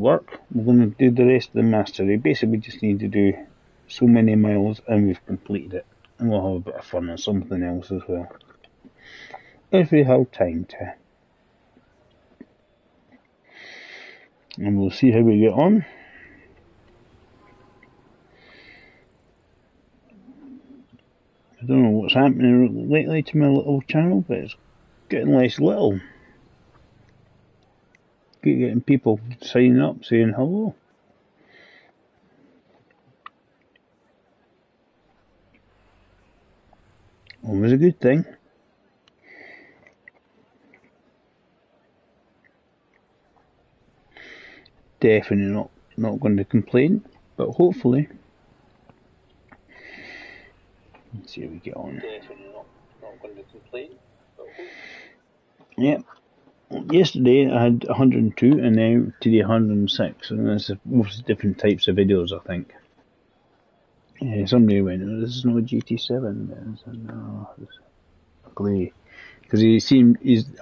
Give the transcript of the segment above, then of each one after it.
work. We're going to do the rest of the mastery. Basically, we just need to do so many miles and we've completed it. And we'll have a bit of fun on something else as well. If we have time to. And we'll see how we get on. I don't know what's happening lately to my little channel, but it's getting less little. Keep getting people signing up saying hello. Always a good thing. Definitely not going to complain, but hopefully. Let's see how we get on. Definitely not going to complain, but hopefully. Yep. Yesterday I had 102 and now today 106, and that's most different types of videos, I think. Somebody went, oh, this is no GT7. No, it's ugly. Because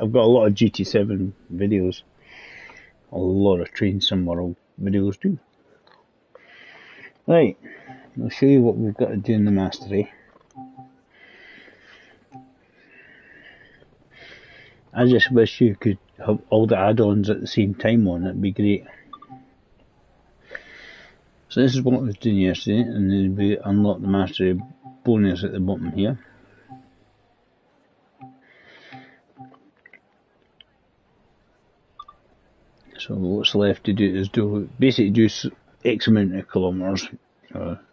I've got a lot of GT7 videos. A lot of Train Sim World videos too. Right, I'll show you what we've got to do in the mastery. I just wish you could have all the add-ons at the same time on, it'd be great. So this is what I was doing yesterday, and then we unlock the mastery bonus at the bottom here. So what's left to do is basically do X amount of kilometres,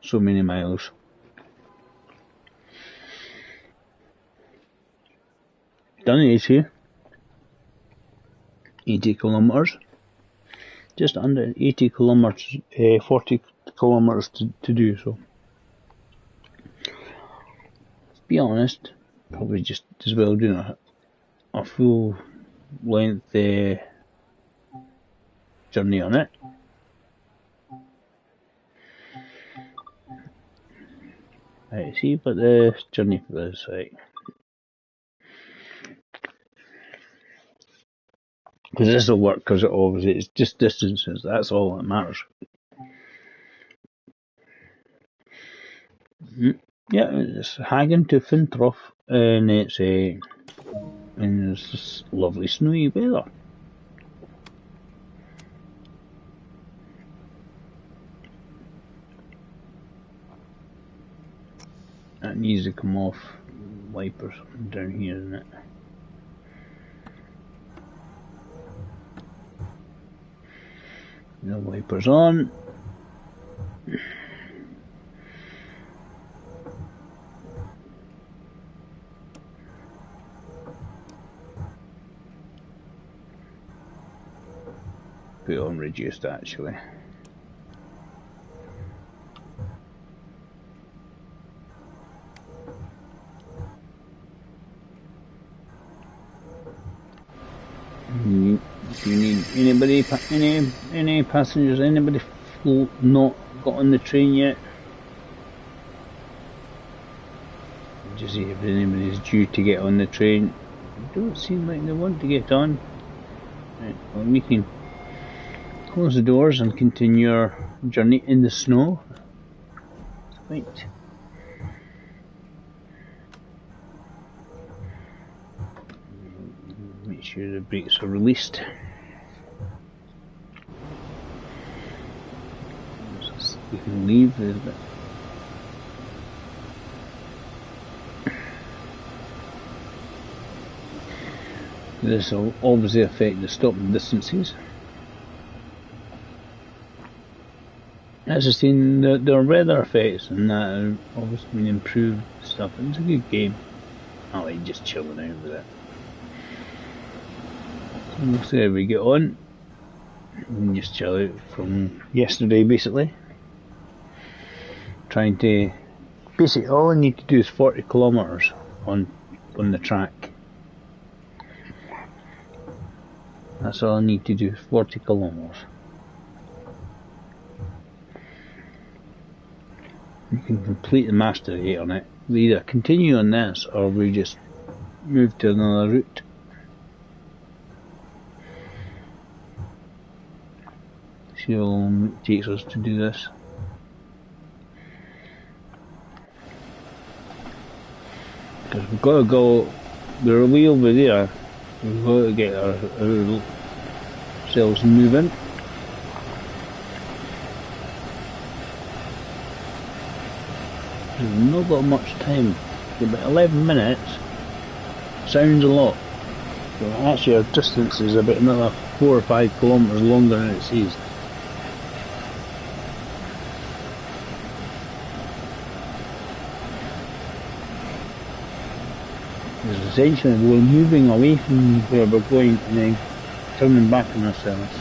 so many miles. Done it here. 80 kilometres. Just under 80 kilometres, 40 kilometres to do, so. To be honest, probably just as well doing a full length journey on it. Right, see, but the journey for this, right. Because this will work, because it's just distances, that's all that matters. Yeah, it's Hagen to Fintroff, and it's this lovely snowy weather. That needs to come off wipers down here, isn't it? The wipers on. Put it on reduced actually. If you need any passengers, anybody not got on the train yet, just see if anybody's due to get on the train. It don't seem like they want to get on. Right, well, we can close the doors and continue our journey in the snow. Right. Make sure the brakes are released. We can leave a bit. This will obviously affect the stopping distances. As I've seen, there are weather effects and that have obviously been improved stuff. It's a good game. I like just chilling out with it. So we'll see how we get on. We can just chill out from yesterday basically. Trying to... Basically all I need to do is 40 kilometres on the track. That's all I need to do, 40 kilometres. You can complete the mastery on it. We either continue on this or we just move to another route. See how long it takes us to do this. Because we've got to go, we're way over there, we've got to get ourselves moving. We've not got much time, about 11 minutes, sounds a lot. So actually our distance is about another 4 or 5 kilometres longer than it says. Because essentially we're moving away from where we're going and then turning back on ourselves.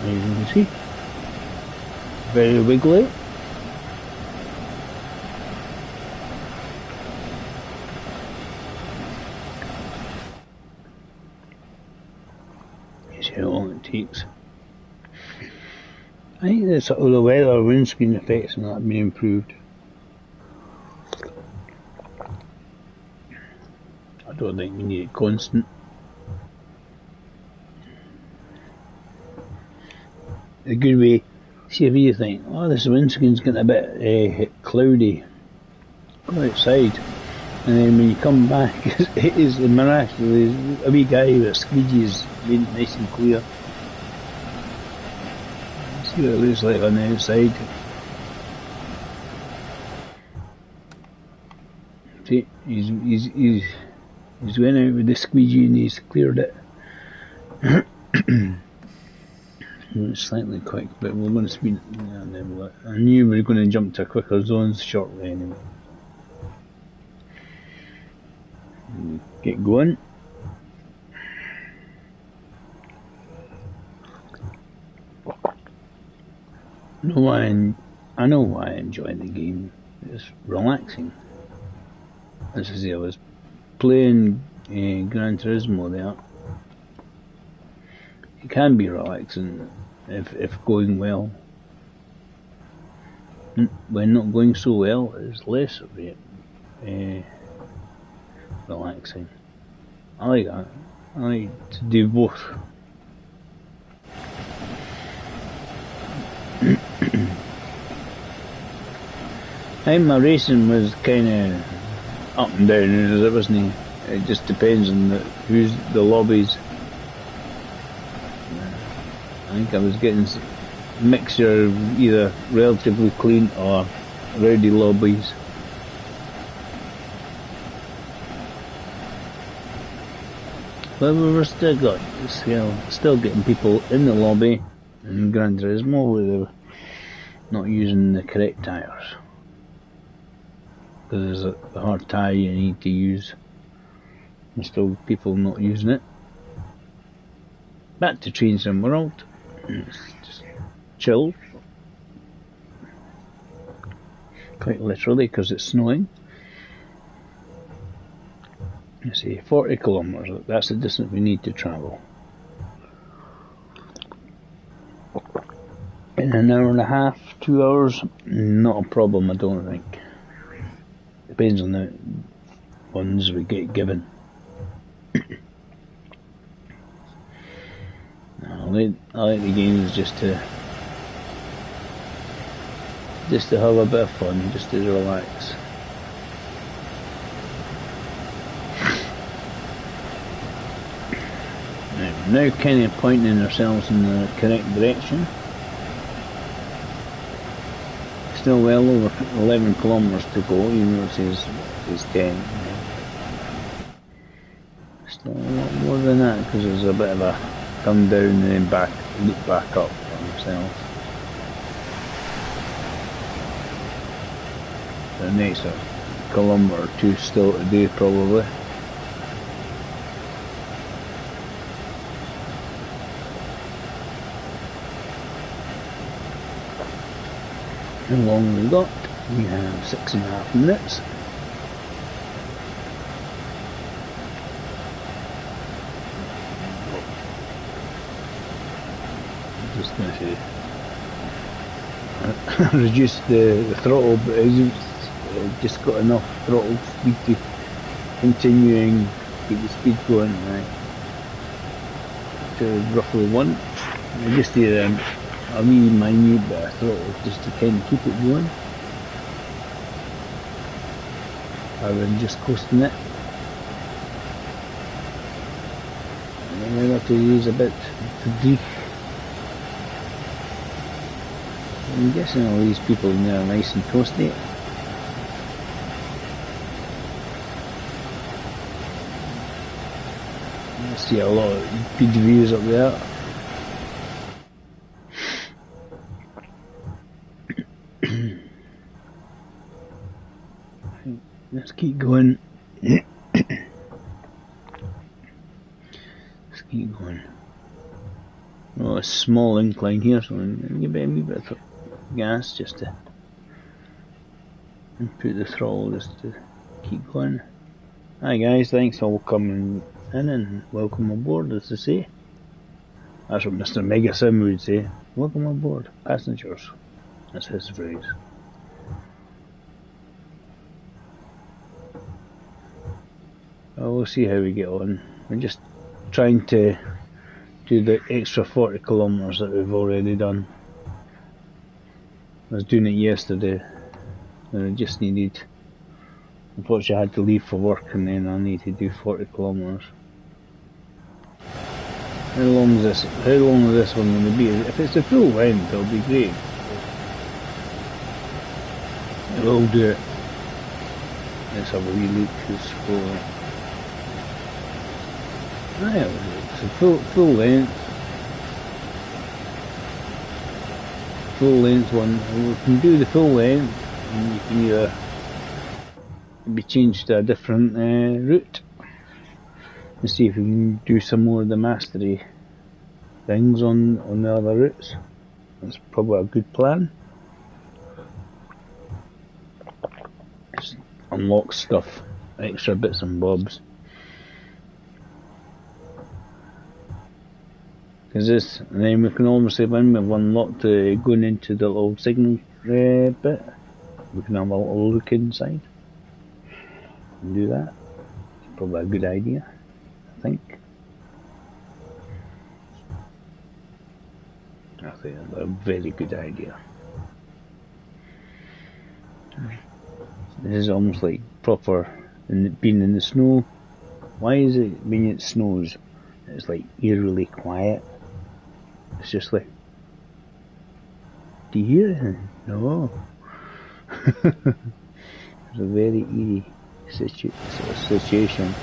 As you can see, very wiggly. You see how long it takes. I think the sort of the weather windscreen effects and that have been improved. I don't think we need it constant. A good way, see if you think, oh, this windscreen's getting a bit cloudy, go outside, and then when you come back, it is miraculously a wee guy with squeegees made it nice and clear. See what it looks like on the outside. See, he's went out with the squeegee and he's cleared it. It's slightly quick, but we're going to speed. I knew we were going to jump to quicker zones shortly anyway. Get going. I know why I enjoy the game. It's relaxing. As I say, I was playing Gran Turismo there. It can be relaxing if going well. When not going so well, it's less of it relaxing. I like that. I like to do both. I think my racing was kind of up and down, as it wasn't. It just depends on who's the lobbies. I think I was getting a mixture of either relatively clean or rowdy lobbies. But we were still getting people in the lobby in Gran Turismo where they were not using the correct tyres. Because there's a hard tyre you need to use. There's still people not using it. Back to Trains and World. It's just chill. Quite literally, because it's snowing. Let's see, 40 kilometres, that's the distance we need to travel. In an hour and a half, 2 hours, not a problem, I don't think. Depends on the ones we get given. I like the games just to have a bit of fun, just to relax. Now kind of pointing ourselves in the correct direction. Still well over 11 kilometres to go, even though it says 10. Still a lot more than that because there's a bit of a come down and then loop back up on ourselves. The next kilometre or two still to do probably. How long we got? We have 6.5 minutes. Just going to reduce the throttle, but it's just got enough throttle speed to continuing, keep the speed going, right, to roughly 1. I just did a wee minute bit of throttle just to kind of keep it going, rather than just coasting it. And then I have to use a bit to brake. I'm guessing all these people in there are nice and toasty. I see a lot of good views up there. Let's keep going. Let's keep going. Oh, a small incline here, so I'll give it a wee bit of gas just to, and put the throttle just to keep going. Hi guys, thanks for coming in and welcome aboard, as they say. That's what Mr. Mega Sim would say. Welcome aboard, passengers. That's his phrase. Well, we'll see how we get on. We're just trying to do the extra 40 kilometres that we've already done. I was doing it yesterday and I just needed, unfortunately I had to leave for work and then I need to do 40 kilometres. How long is this one going to be? If it's a full length it'll be great. I will do it. Let's have a wee look who's full. It's a full length. Full length one. We can do the full length and you can either be changed to a different route. Let's see if we can do some more of the mastery things on the other routes. That's probably a good plan. Just unlock stuff, extra bits and bobs. Because this, and then we can obviously, when we've unlocked going into the little signal bit, we can have a little look inside and do that. It's probably a good idea, I think. I think it's a very good idea. This is almost like proper being in the snow. Why is it when it snows, it's like eerily quiet? It's just like, do you hear anything? No. It's a very eerie situation.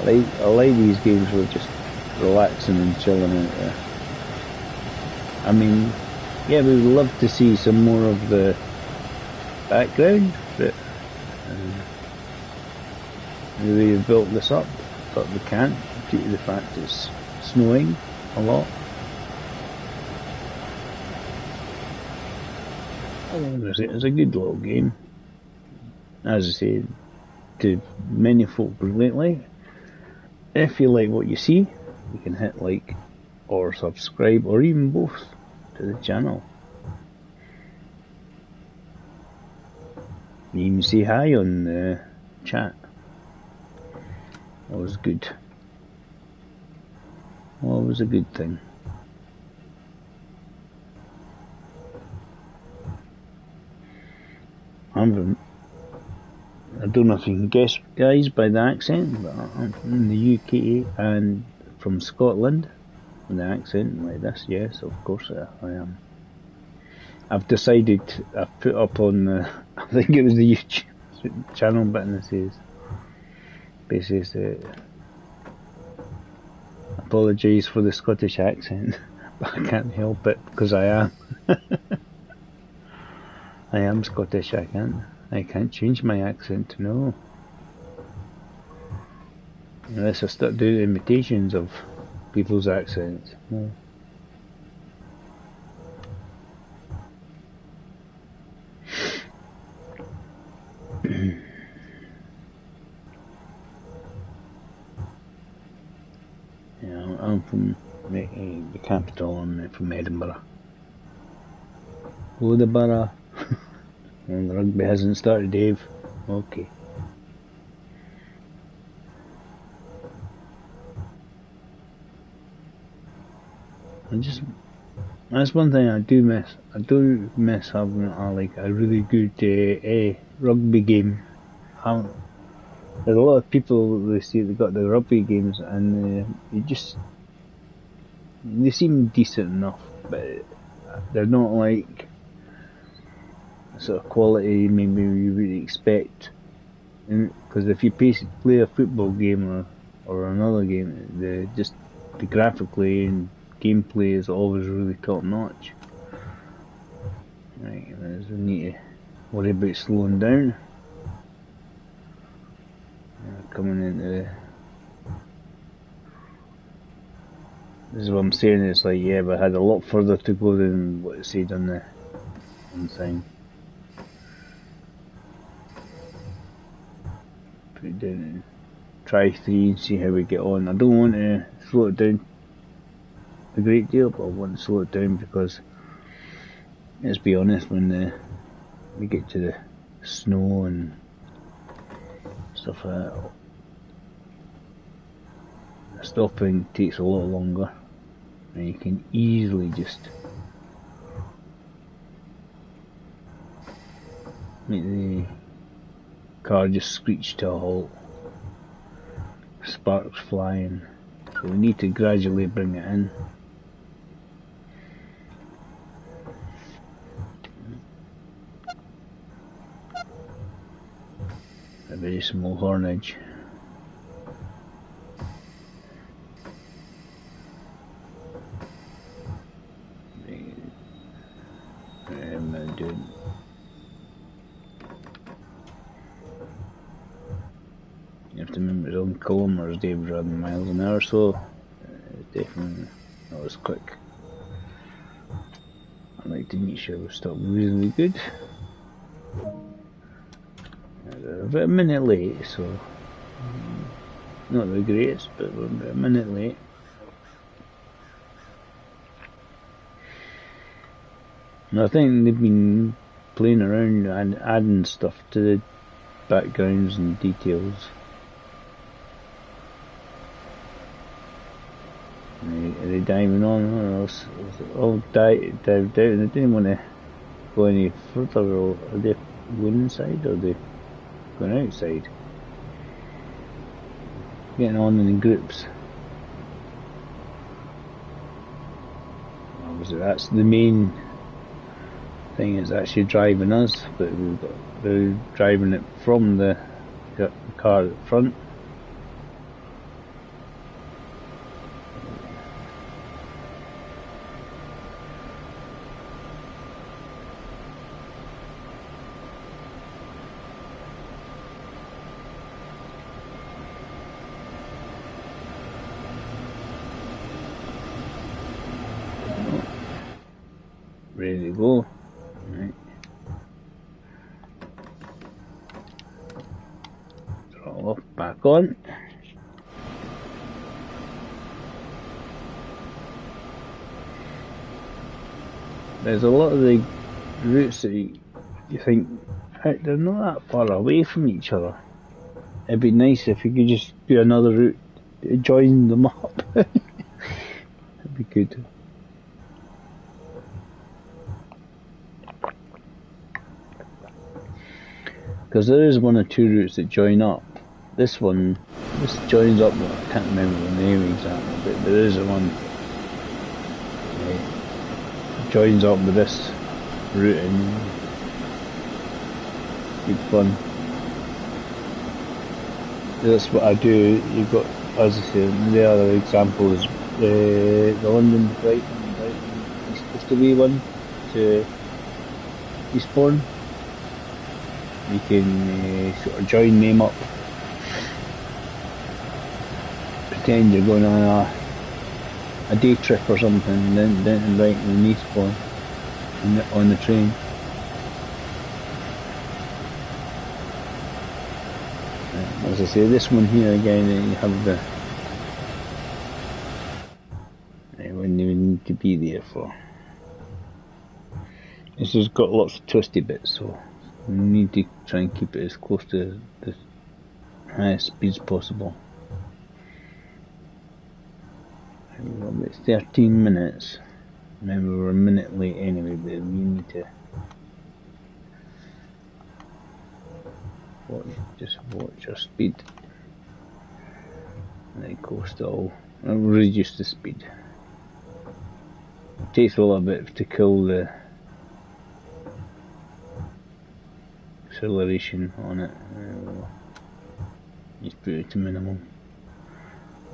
I like these games where just relaxing and chilling out there. I mean, yeah, we would love to see some more of the background, but the way we've built this up, but we can't due to the fact it's snowing a lot. It's a good little game. As I say to many folk lately, if you like what you see, you can hit like or subscribe or even both to the channel. You can say hi on the chat. Always good. Always a good thing. I don't know if you can guess, guys, by the accent, but I'm from the UK and from Scotland. With an accent like this, yes, of course I am. I've decided, I've put up on the, I think it was the YouTube channel button that says, basically says, apologise for the Scottish accent, but I can't help it because I am. I am Scottish, I can't change my accent, no. Unless I start doing imitations of people's accents, no. Yeah, I'm from the capital, I'm from Edinburgh. Hello, the borough. Well, the rugby hasn't started, Dave. Okay. That's one thing I do miss. I do miss having a really good rugby game. There's a lot of people they see they got the rugby games and they seem decent enough, but they're not like the sort of quality maybe you would expect. Because if you play a football game or another game, the graphically and gameplay is always really top notch. Right, we need to worry about slowing down. Coming into this is what I'm saying. It's like, yeah, but I had a lot further to go than what it said on the thing. Put it down and try 3 and see how we get on. I don't want to slow it down a great deal, but I want to slow it down because, let's be honest, when we get to the snow and stuff like that, the stopping takes a lot longer, and you can easily just make the car just screech to a halt, sparks flying, so we need to gradually bring it in. A very small hornage. You have to remember it's on kilometres, Dave, rather than miles an hour, so definitely not as quick. I'd like to make sure we stop reasonably good. We're about a minute late, so not the greatest, but we're about a minute late. And I think they've been playing around and adding stuff to the backgrounds and details. Are they diving on, or else all dived out? They didn't want to go any further. Or are they going inside, or are they going outside? Getting on in groups. Obviously, that's the main thing. Is actually driving us, but they're driving it from the car at the front. Ready to go. Right. Throttle off, back on. There's a lot of the routes that you think they're not that far away from each other. It'd be nice if you could just do another route, join them up. That'd be good. Because there is one or two routes that join up. This joins up, well, I can't remember the name exactly, but there is one joins up with this route and good fun. That's what I do. You've got, as I said, the other example is the London Brighton East Coast one to Eastbourne. You can sort of join them up, pretend you're going on a day trip or something, and then to Brighton and Eastbourne on the train. As I say, this one here again, you have the when you need to be there for. This has got lots of twisty bits, so We need to try and keep it as close to the highest speeds possible. Well, it's 13 minutes. Remember, we're a minute late anyway, but we need to just watch our speed. And then coast all. And reduce the speed. It takes a little bit to kill the acceleration on it. Just put it to minimum.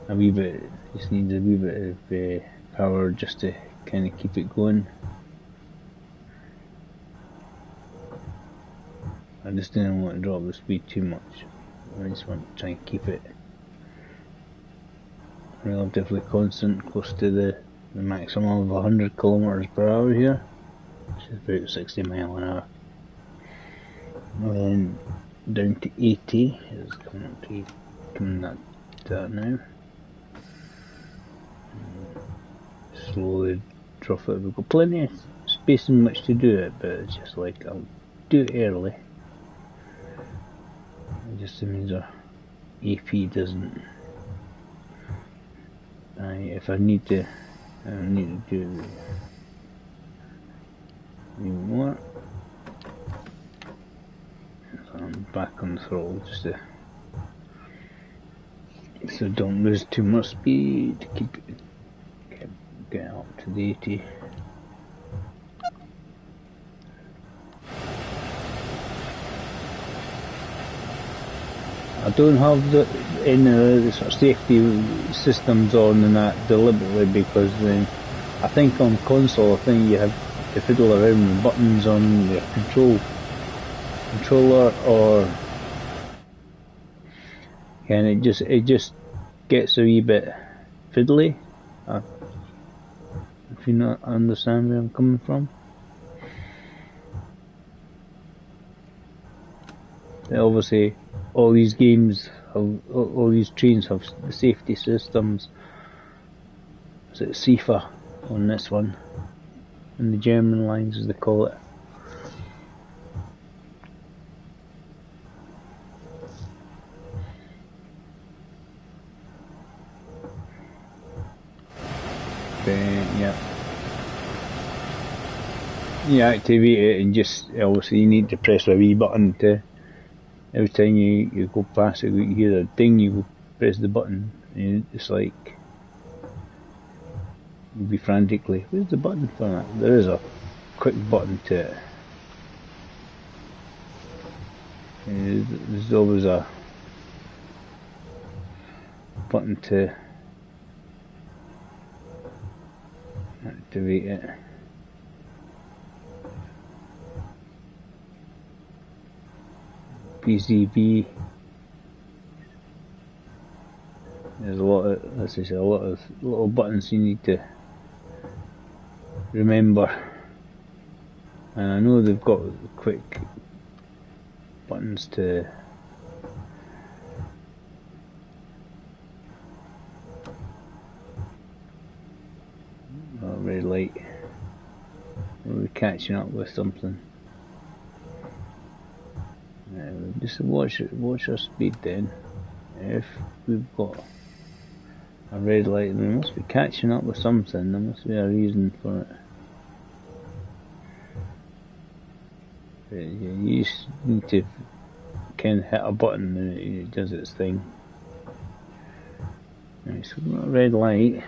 A wee bit, just needs a wee bit of power just to kind of keep it going. I just didn't want to drop the speed too much. I just want to try and keep it relatively constant, close to the maximum of 100 kilometers per hour here, which is about 60 miles an hour. And then down to 80, it's coming up to that now. Slowly drop it. We've got plenty of space in which to do it, but it's just like I'll do it early. It just means our AP doesn't. If I need to do it even more. So I'm back on the throttle just to so don't lose too much speed to keep it getting up to the 80. I don't have any sort of safety systems on and that deliberately because I think on console I think you have to fiddle around with buttons on your controller or and it just gets a wee bit fiddly. If you not understand where I'm coming from. Obviously all these games have, all these trains have the safety systems. Is it SIFA on this one? In the German lines as they call it. Yeah. You activate it and just obviously you need to press a wee button to every time you go past it, you hear a ding, you press the button and it's like you'll be frantically, where's the button for that? There is a quick button to it. There's always a button to activate it. PCB. There's a lot of, as I say, a lot of little buttons you need to remember. And I know they've got quick buttons to red light. We're catching up with something. Just watch our speed then. If we've got a red light, we must be catching up with something. There must be a reason for it. But you just need to kind of hit a button and it does its thing. Right, so we've got a red light.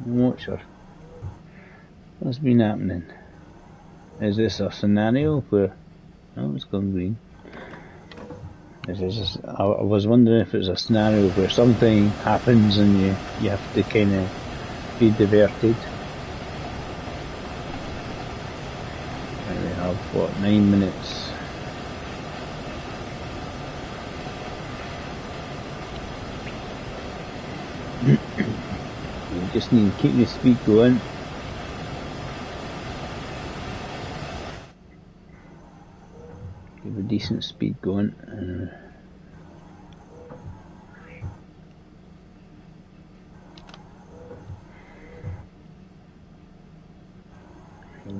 Watch her. What's been happening? Is this a scenario where... Oh, it's gone green. I was wondering if it's a scenario where something happens and you have to kind of be diverted. And we have, what, 9 minutes. You just need to keep the speed going. Keep a decent speed going.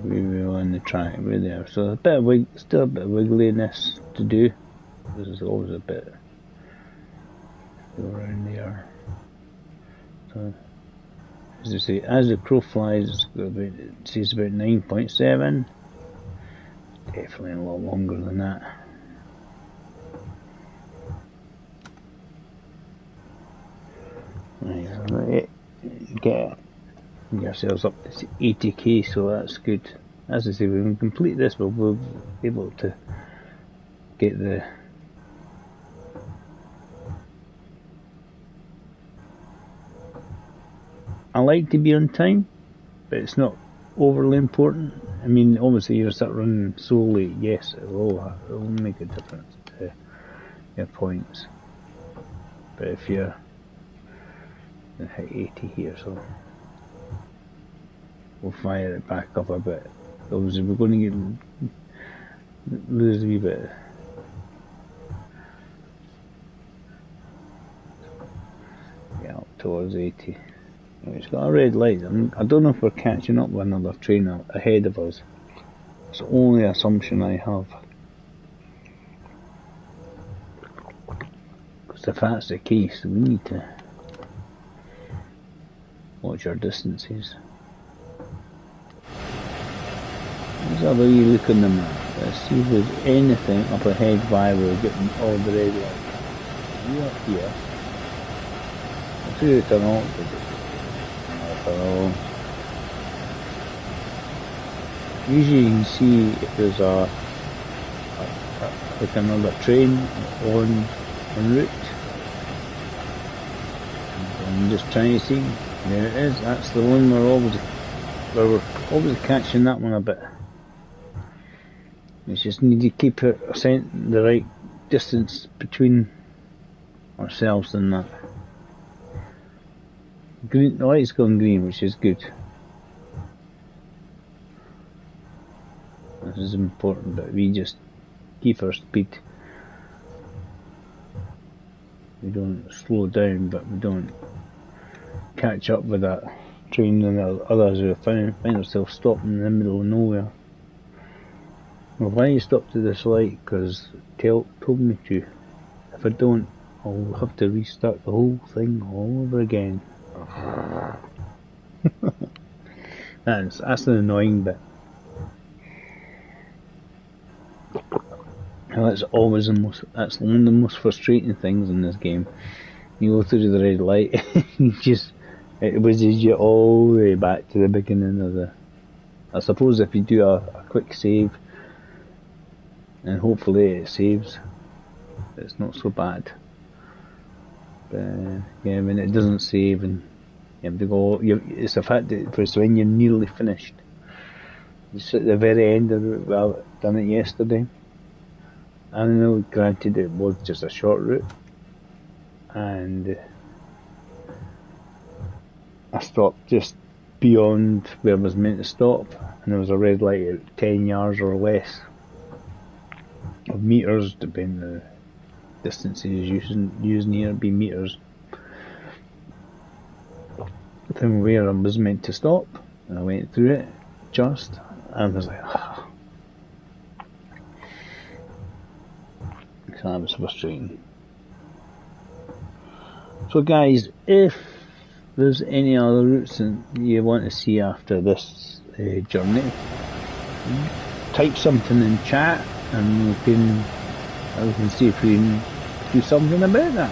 We were on the track track right there. So a bit of still a bit of wiggliness to do. This is always a bit around there. So as I say, as the crow flies, it says about 9.7. Definitely a lot longer than that. Right, so get yourselves up to 80k, so that's good. As I say, when we complete this, we'll be able to get the I like to be on time, but it's not overly important. I mean, obviously, you start running so late, yes, it will make a difference to your points. But if you're hit 80 here, so we'll fire it back up a bit. Obviously, we're going to lose a wee bit. Yeah, up towards 80. It's got a red light. I don't know if we're catching up with another train ahead of us. It's the only assumption I have. Because if that's the case, we need to watch our distances. Let's have a wee look on the map. Let's see if there's anything up ahead while we're getting all the red light. We are here. Through the tunnel. Usually you can see if there's like another train en route. I'm just trying to see. There it is. That's the one we're always catching that one a bit. We just need to keep the right distance between ourselves and that. Green, the light's gone green, which is good. This is important, but we just keep our speed. We don't slow down, but we don't catch up with that train and the others who find themselves stopping in the middle of nowhere. Well, why you stopped at this light? Because told me to. If I don't, I'll have to restart the whole thing all over again. that's the annoying bit. And that's always that's one of the most frustrating things in this game. You go through the red light, it whizzes you all the way back to the beginning of the. I suppose if you do a quick save, and hopefully it saves, it's not so bad. But yeah, when it doesn't save and you have to go, it's a fact that it's when you're nearly finished. It's at the very end of it. Well, I've done it yesterday. I know, granted, it was just a short route, and I stopped just beyond where I was meant to stop, and there was a red light at 10 yards or less of meters, depending on the distances using here, be meters. Then where I was meant to stop, and I went through it just, and I was like, ah. So that was frustrating. So guys, if there's any other routes that you want to see after this journey, type something in chat and we can see if we can do something about that.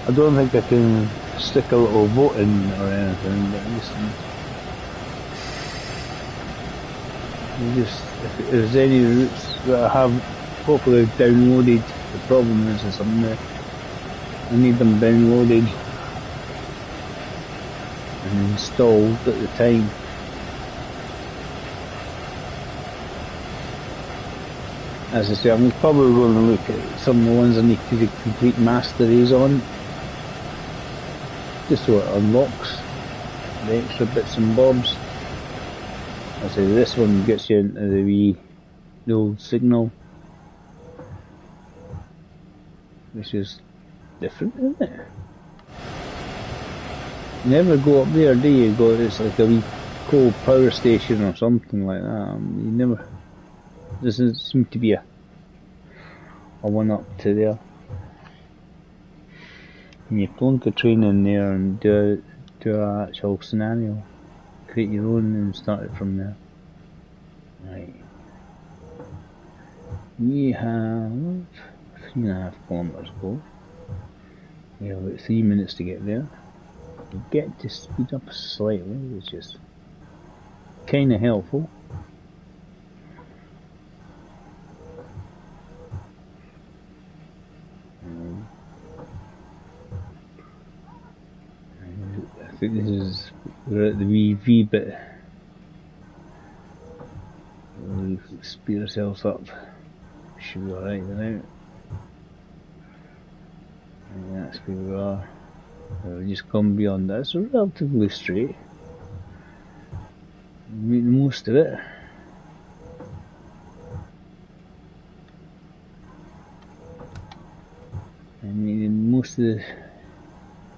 I don't think I can stick a little vote in or anything, but if there's any routes that I have hopefully downloaded, the problem is I need them downloaded and installed at the time. As I say, I'm probably going to look at some of the ones I need to do complete masteries on, just so it unlocks the extra bits and bobs. I say this one gets you into the old signal, which is different, isn't it? You never go up there, do you? Go, it's like a wee coal power station or something like that. You never. Doesn't seem to be a one up to there. And you plunk a train in there and do an actual scenario. Create your own and start it from there. Right. We have 3.5 kilometres to go. We have about 3 minutes to get there. We get to speed up slightly, which is kind of helpful. I think this is, we're at the wee bit. We'll speed ourselves up. Should be alright now. And that's where we are. We've just gone beyond that. It's relatively straight. We make the most of it. And make the most of the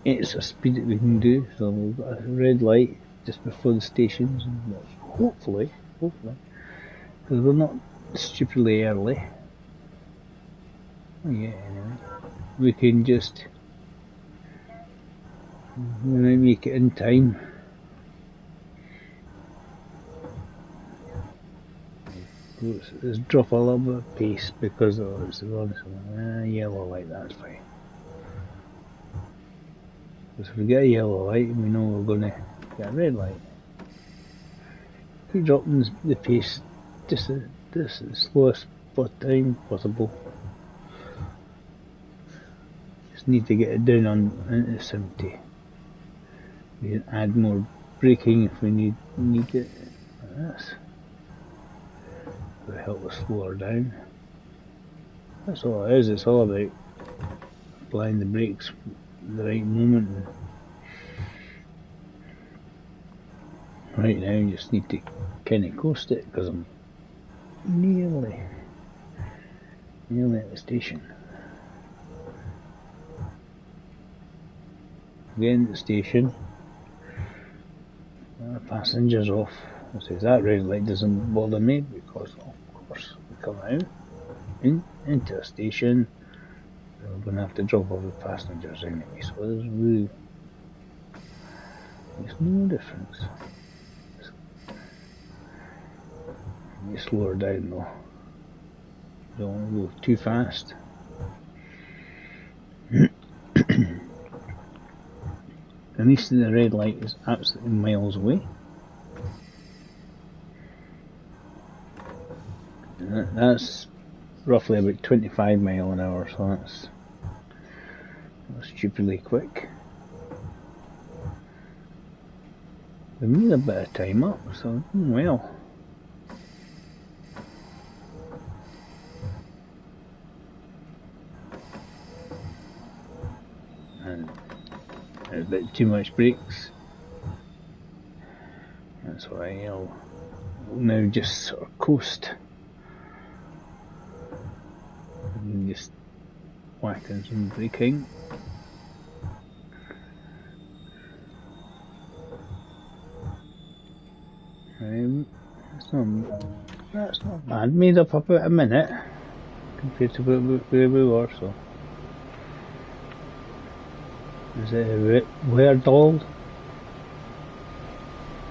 extra speed that we can do. So we've got a red light just before the stations. Hopefully, because we're not stupidly early. Oh yeah, anyway. We can just, we might make it in time. Let's drop a little bit of pace because it's on yellow light, that's fine. Because if we get a yellow light, we know we're going to get a red light. Keep dropping the pace just the slowest time possible. Just need to get it down into 70. We can add more braking if we need it. Like this. Will help us slow her down. That's all it is. It's all about applying the brakes at the right moment. Right now, you just need to kind of coast it because I'm nearly at the station. Again, at the station. Our passengers off. I say that red light doesn't bother me because, of course, we come out into a station. We're going to have to drop off the passengers anyway, so there's no difference. You slow her down though. Don't want to go too fast. At least the red light is absolutely miles away. And that's roughly about 25 miles an hour, so that's stupidly quick. We made a bit of time up, so well. And a bit too much brakes. That's why I'll now just sort of coast. And just whack in some braking. That's not bad. Made up about a minute compared to where we were, so. Is it Rhur-Sieg?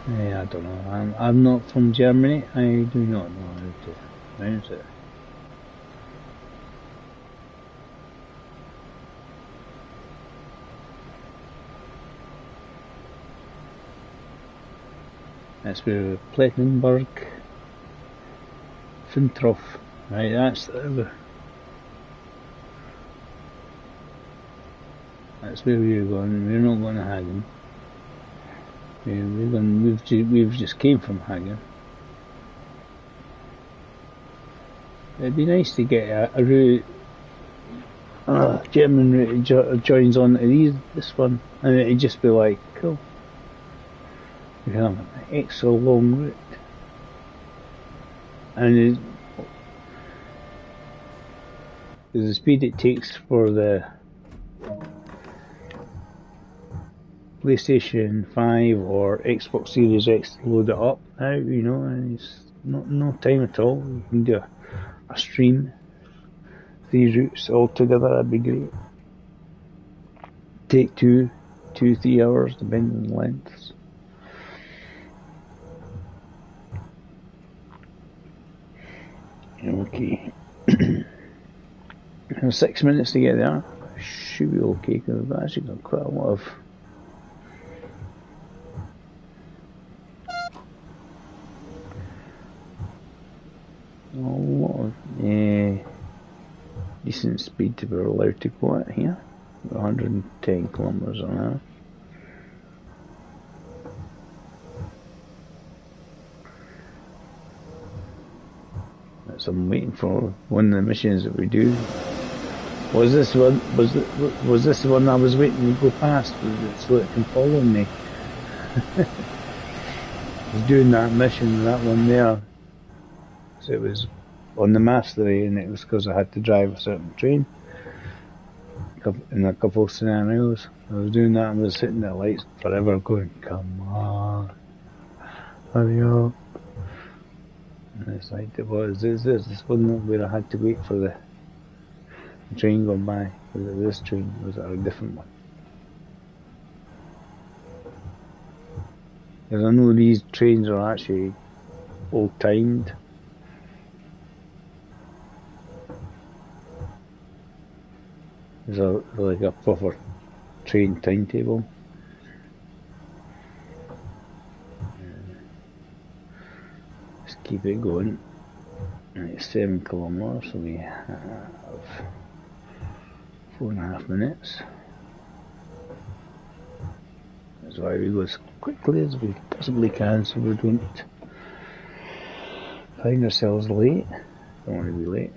Yeah, I don't know. I'm not from Germany. I do not know how to pronounce it. That's where Plettenberg, Fintroff, right? That's where we're going. We're not going to Hagen. We've just came from Hagen. It'd be nice to get a route, German route joins on to this one, and it'd just be like cool. We have an extra long route, and the speed it takes for the PlayStation 5 or Xbox Series X to load it up now, you know, and it's no time at all. You can do a stream, 3 routes all together, that'd be great. Take 3 hours, depending on the lengths. Okay. 6 minutes to get there. Should be okay, because I've actually got quite a lot of decent speed to be allowed to go at here. 110 kilometers an hour. So I'm waiting for one of the missions that we do. Was this the one I was waiting to go past? Was it so it can follow me? I was doing that mission, that one there. So it was on the mastery, and it was because I had to drive a certain train in a couple of scenarios. I was doing that and I was sitting at lights forever going, come on, hurry up. And it's like, this one where I had to wait for the train going by. This train was a different one. Because I know these trains are actually all timed. There's like a proper train timetable. Just keep it going. And it's 7 kilometers, so we have 4.5 minutes. That's why we go as quickly as we possibly can, so we don't find ourselves late. Don't want to be late.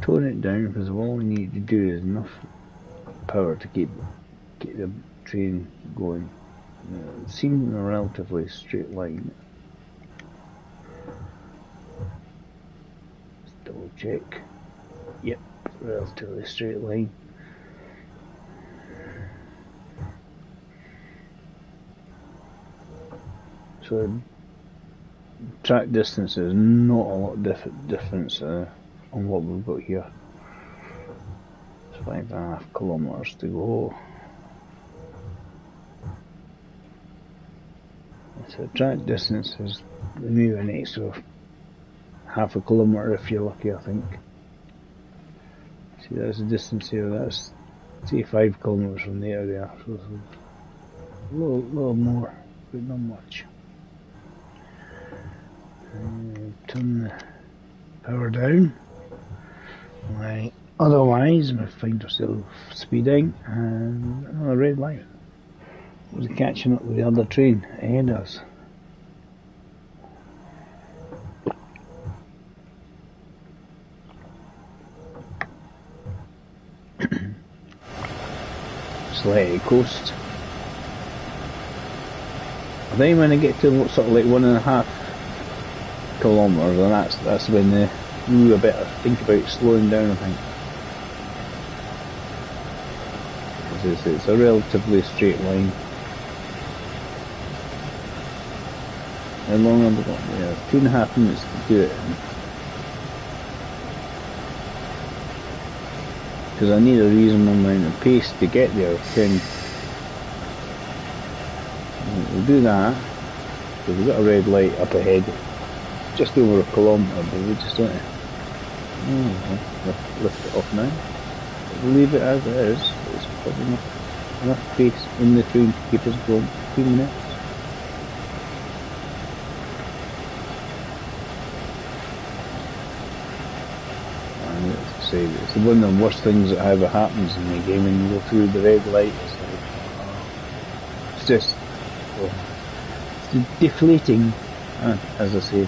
Tone it down, because all we need to do is enough power to keep the train going. It seems in a relatively straight line. Let's double check. Yep, relatively straight line. So track distance is not a lot difference on what we've got here. It's 5.5 kilometers to go. So track distance is maybe an extra 0.5 kilometer if you're lucky, I think. See, that's the distance here. That's say 5 kilometers from there to there. So it's a little more, but not much. Turn the power down. Right. Otherwise, we find ourselves speeding and another red light. Was catching up with the other train ahead of us. Just let it coast. I think when I get to sort of like 1.5 kilometers, and that's when I better think about slowing down, I think. It's a relatively straight line. How long have we got? Yeah, 2.5 minutes to do it. Because I need a reasonable amount of pace to get there. We'll do that. Because we've got a red light up ahead. Just over 1 kilometre, but we just don't lift it off now. We'll leave it as it is. It's probably enough pace in the train to keep us going 2 minutes. It's one of the worst things that ever happens in the game when you go through the red light. It's just it's deflating, as I say.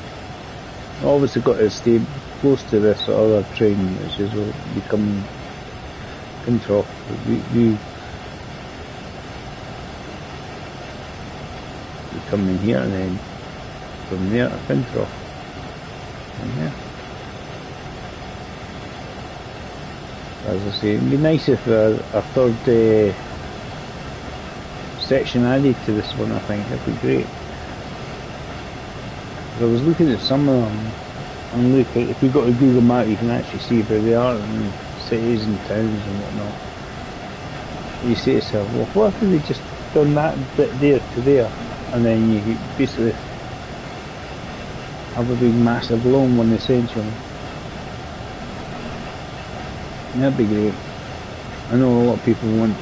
Obviously got to stay close to this other train, which is will become control. We come in here and then from there to control. And yeah. As I say, it'd be nice if a third section added to this one. I think that'd be great. I was looking at some of them, and look, if you go to Google Map, you can actually see where they are in cities and towns and whatnot. You say to yourself, well, what if they just done that bit there to there, and then you basically have a big massive long one essentially. That'd be great. I know a lot of people want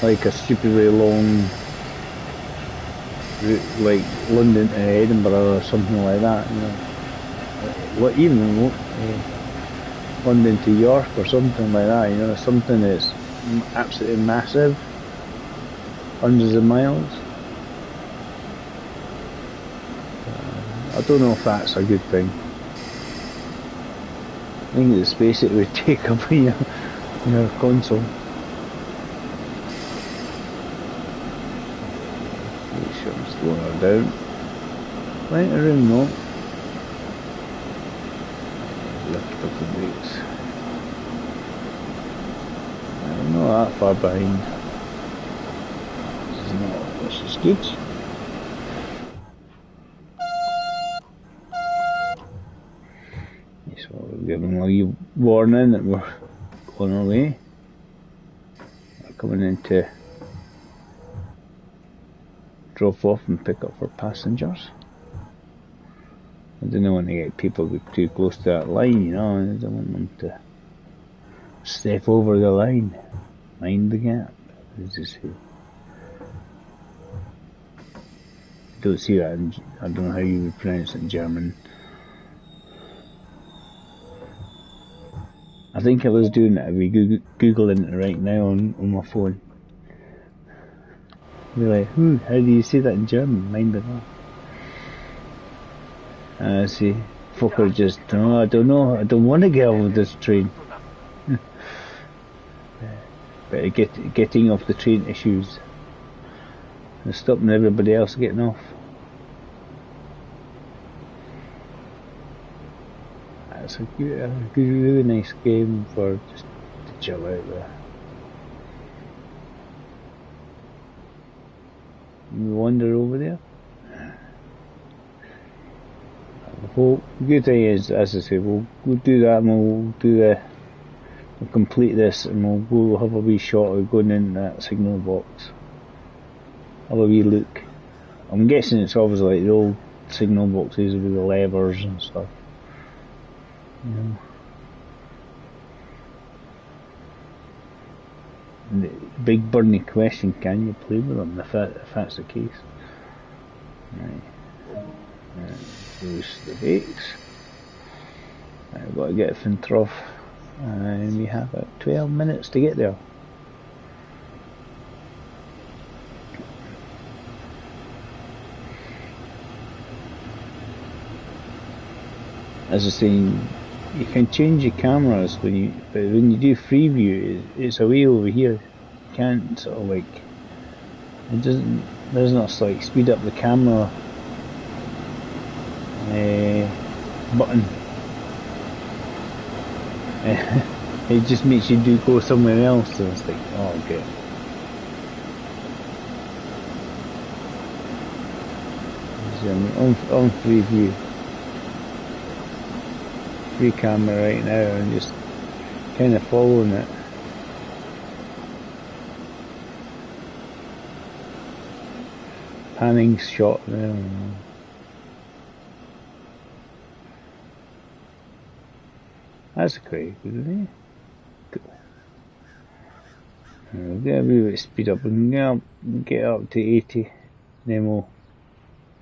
like a stupidly long route, like London to Edinburgh or something like that, you know. Even London to York or something like that, you know, something that's absolutely massive, hundreds of miles. I don't know if that's a good thing. I think the space it would take up in your console. Make sure I'm slowing her down. Plenty of room though. Lift up the brakes. I'm not that far behind. This is good. So we're giving a wee warning that we're on our way. We're coming in to drop off and pick up for passengers. I don't want to get people too close to that line, you know. I don't want them to step over the line. Mind the gap, as they say. I don't see that in, I don't know how you would pronounce it in German. I think I was doing it, I'd be Googling it right now on my phone. Be like, how do you say that in German? Mind the gap. See, folk are just, oh, I don't know, I don't want to get off this train. But getting off the train issues. And stopping everybody else getting off. That's a really nice game for just to chill out there. We wander over there. The whole good thing is, as I say, we'll do that and we'll complete this and we'll have a wee shot of going in that signal box. Have a wee look. I'm guessing it's obviously like the old signal boxes with the levers and stuff. You know. And the big burning question, can you play with them if that's the case? Right. Release the brakes. I've got to get Fintroff, and we have 12 minutes to get there. As I was saying, you can change your cameras but when you do Freeview, it's away over here. You can't sort of like, doesn't like speed up the camera button. It just makes you go somewhere else, so it's like, oh, okay. So on Freeview. Free camera right now and just kind of following it. Panning shot there. That's quite good, isn't it? Good. We'll get a wee bit speed up and get up to 80, then we'll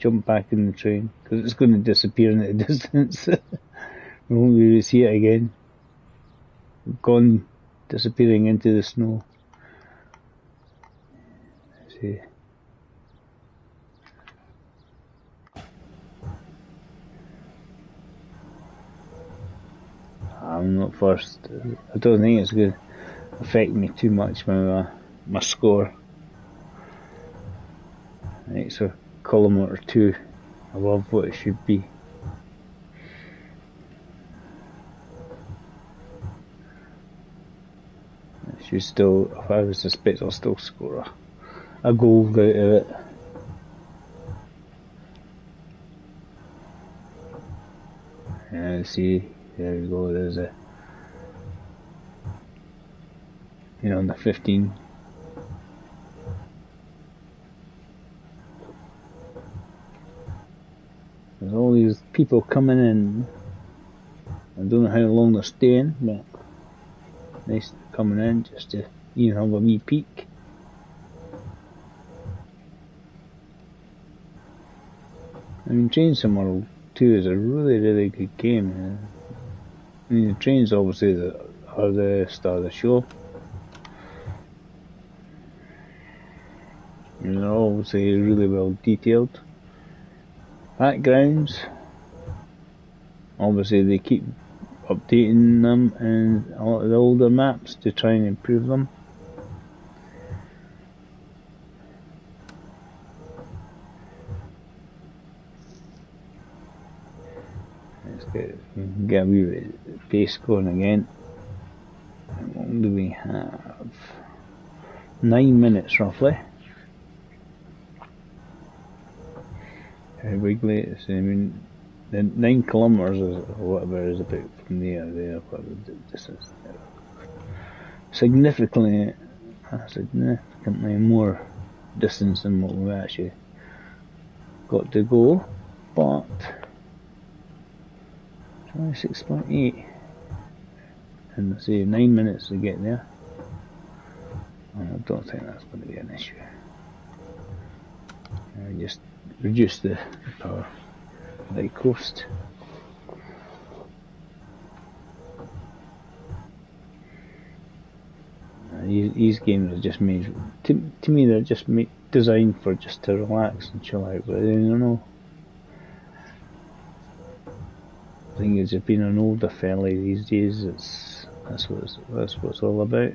jump back in the train because it's going to disappear in the distance. We won't be able to see it again. Gone, disappearing into the snow. Let's see. I'm not first. I don't think it's going to affect me too much, my score. Right, so kilometre 2 above what it should be. should still, if I was to suspect, I'll still score a goal out of it. And see, there we go, there's a, on the 15. There's all these people coming in. I don't know how long they're staying, but nice coming in just to have a wee peek. I mean, Train Sim World 2 is a really good game. I mean, the trains obviously are the star of the show. And they're obviously really well detailed. Backgrounds, obviously they keep updating them and the older maps to try and improve them. Let's get a wee bit of pace going again. And what do we have? 9 minutes roughly. Wiggly, I mean, the 9 kilometres or whatever is about from there, whatever the distance there. Significantly more distance than what we actually got to go, but 26.8, and let's say 9 minutes to get there. I don't think that's going to be an issue. Just reduce the power by coast. These games are just made, to me they're just designed for just to relax and chill out, but I don't know. The thing is, if being an older fella these days, that's what it's all about.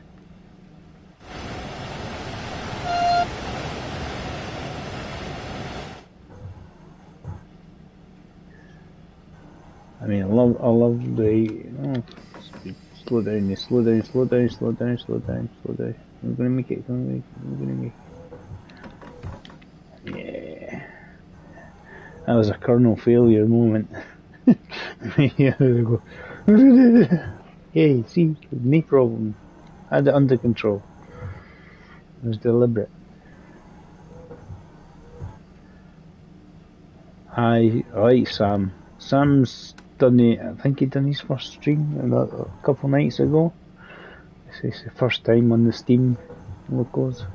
I mean, I love the slow down. We're gonna make it. We're gonna make it. Yeah, that was a kernel failure moment. Yeah, there we go. Hey, see, no problem. I had it under control. It was deliberate. I like Sam. Sam's done it. I think he done his first stream a couple nights ago. It's the first time on the Steam locals.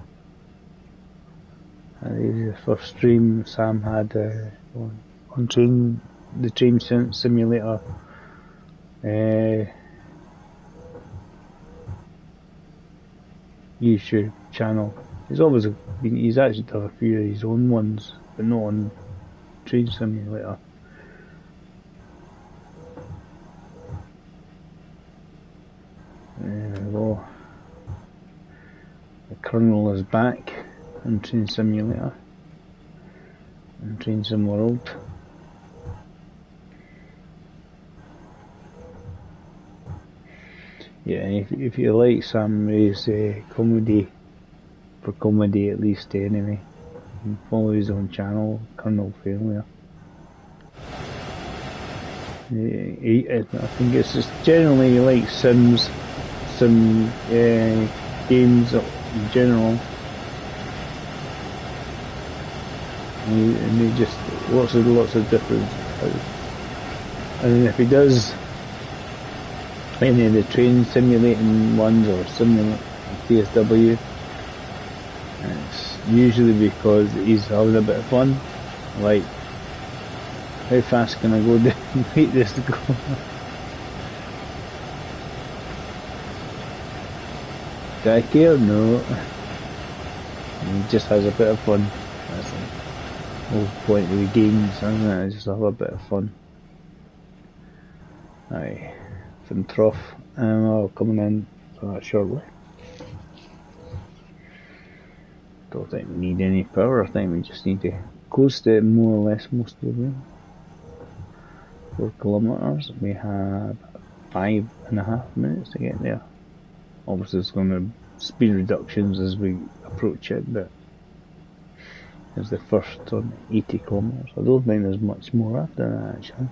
The first stream Sam had on the train simulator. YouTube channel. He's actually done a few of his own ones, but not on Train Simulator. There we go. The Colonel is back in Train Simulator and Train Sim World. Yeah, if you like Sam Ray's comedy, for comedy at least anyway, you can follow his own channel, Colonel Failure. I think it's just generally like Sims, games in general. And they just lots of different. And if he does any of the train simulating ones or TSW, it's usually because he's having a bit of fun. Like, how fast can I go down and make this go? Do I care? No. He just has a bit of fun. That's the whole point of the games, isn't it? Just have a bit of fun. Aye. From Trough, and I'll coming in for that shortly. Don't think we need any power. I think we just need to coast it more or less most of the way. 4 kilometres. We have 5.5 minutes to get there. Obviously, it's going to speed reductions as we approach it, but it's the first on 80 kilometers. I don't think there's much more after that actually.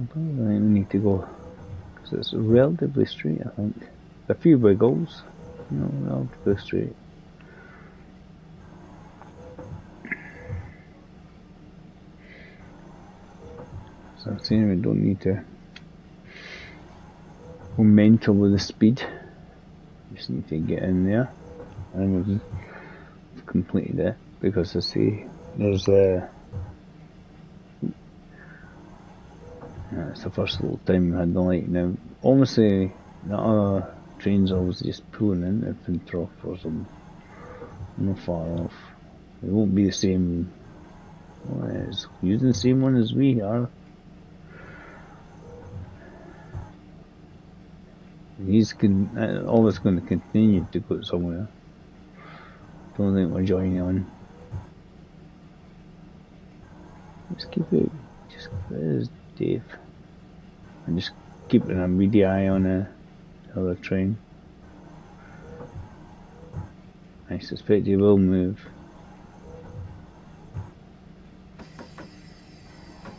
I don't think we need to go, because it's relatively straight I think. A few wiggles, relatively straight. So I'm saying we don't need to go mental with the speed. Just need to get in there, and we've completed it, because I see there's it's the first little time we had the light. Now obviously the other trains always just pulling in at Fintroff or something, not far off. It won't be the same. Well, it's using the same one as we are. He's always going to continue to go somewhere. Don't think we're joining on. Just keep it. There's Dave. And just keeping a beady eye on the other train. I suspect he will move.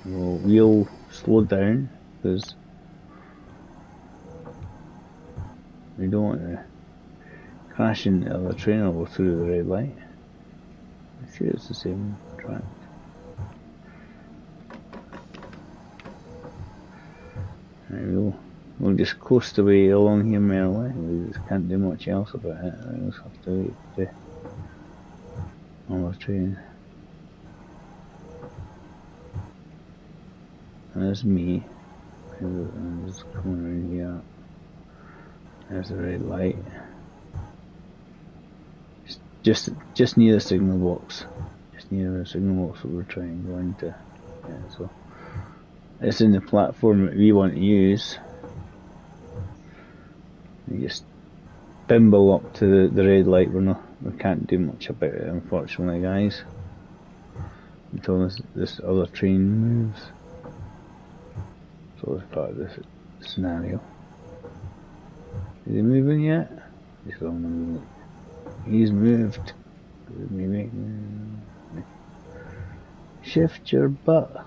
We'll slow down, because we don't want to crash into the other train or go through the red light. I'm sure it's the same track. Right, we'll just coast away along here merrily. We just can't do much else about it. We just have to wait for the other train. And there's me. I'm just coming around here. There's the red light. Just near the signal box. Just near the signal box that we're trying to go into. Yeah, so it's in the platform that we want to use. You just bimble up to the red light. We can't do much about it, unfortunately, guys, until this other train moves. So it's part of this scenario. Is he moving yet? He's on the move. He's moved. Maybe. Shift your butt.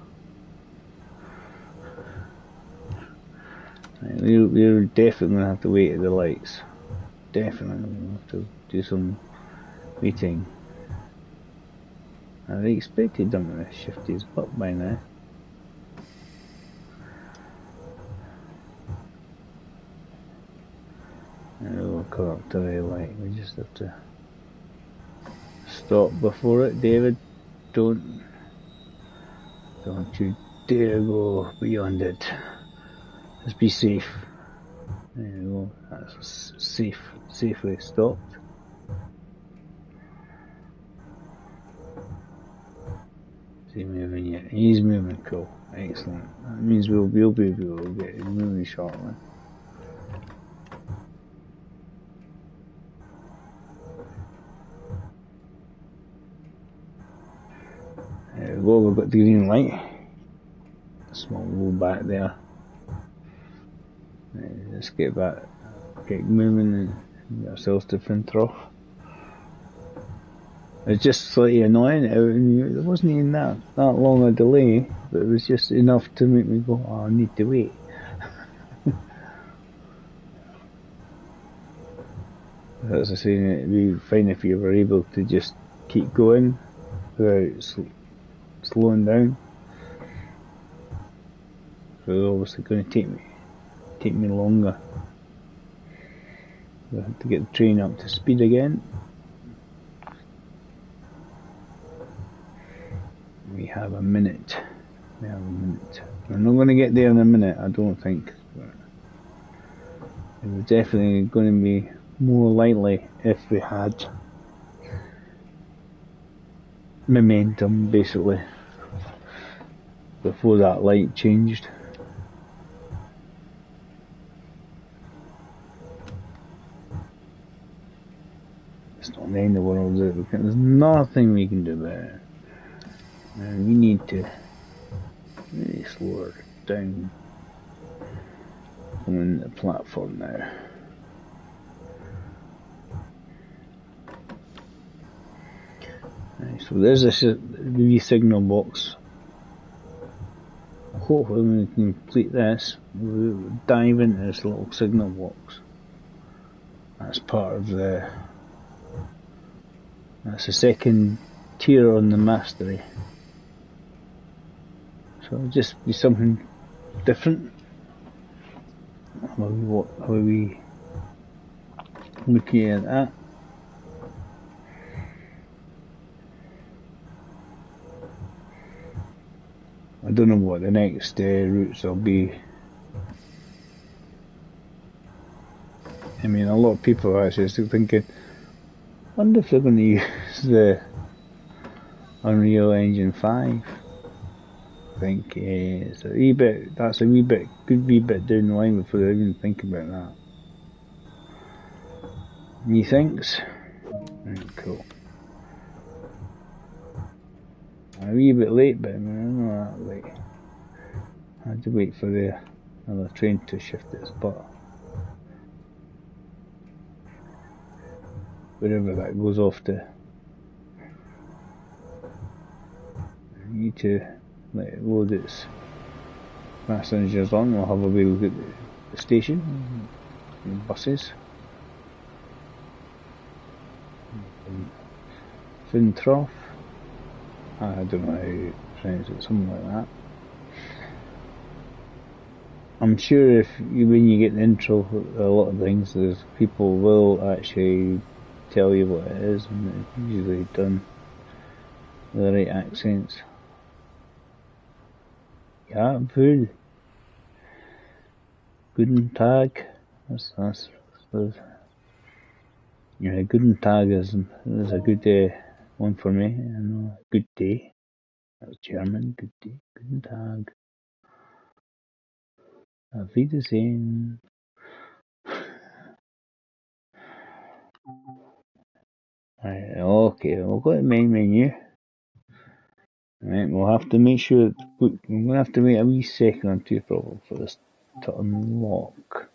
Right, we're definitely going to have to wait at the lights. Definitely going to have to do some waiting. I expected them to shift his butt by now. We'll come up to the light. We just have to stop before it, David. Don't you dare go beyond it. Just be safe. There you go. That's safely stopped. Is he moving yet? He's moving. Cool. Excellent. That means we'll be able to get him moving shortly. There we go, we've got the green light. A small roll back there. Let's get moving and get ourselves to Fintroff. It's just slightly annoying. It wasn't even that long a delay, but it was just enough to make me go, oh, I need to wait. As I say, it'd be fine if you were able to just keep going without slowing down. So it's obviously going to take me longer. I have to get the train up to speed again. We have a minute. We're not going to get there in a minute, I don't think. But it was definitely going to be more likely if we had momentum, basically, before that light changed. It's not the end of the world, is it? There's nothing we can do about it. And we need to really slow her down on the platform now. So there's this wee signal box. Hopefully when we complete this, we'll dive into this little signal box. That's part of that's the second tier on the mastery. So it'll just be something different. How are we looking at that? I don't know what the next routes will be. I mean, a lot of people are actually still thinking, I wonder if they're going to use the Unreal Engine 5. I think it's a wee bit, that's a good wee bit down the line before they even think about that. Methinks? Right, cool. A wee bit late, but I'm not that late. I had to wait for the another train to shift its butt. Wherever that goes off to. I need to let it load its passengers on. We'll have a wee look at the station, the buses. Fin trough. I don't know how you pronounce it, something like that. I'm sure when you get the intro, a lot of things, there's people will actually tell you what it is, and it's usually done with the right accents. Ja, Pool. Guten Tag. That's yeah, Guten Tag is a good one for me. I know, good day. That's German. Good day. Guten Tag. Auf Wiedersehen. Right, okay, we'll go to the main menu. Right, we'll have to make sure, we're going to have to wait a wee second or two probably for this to unlock.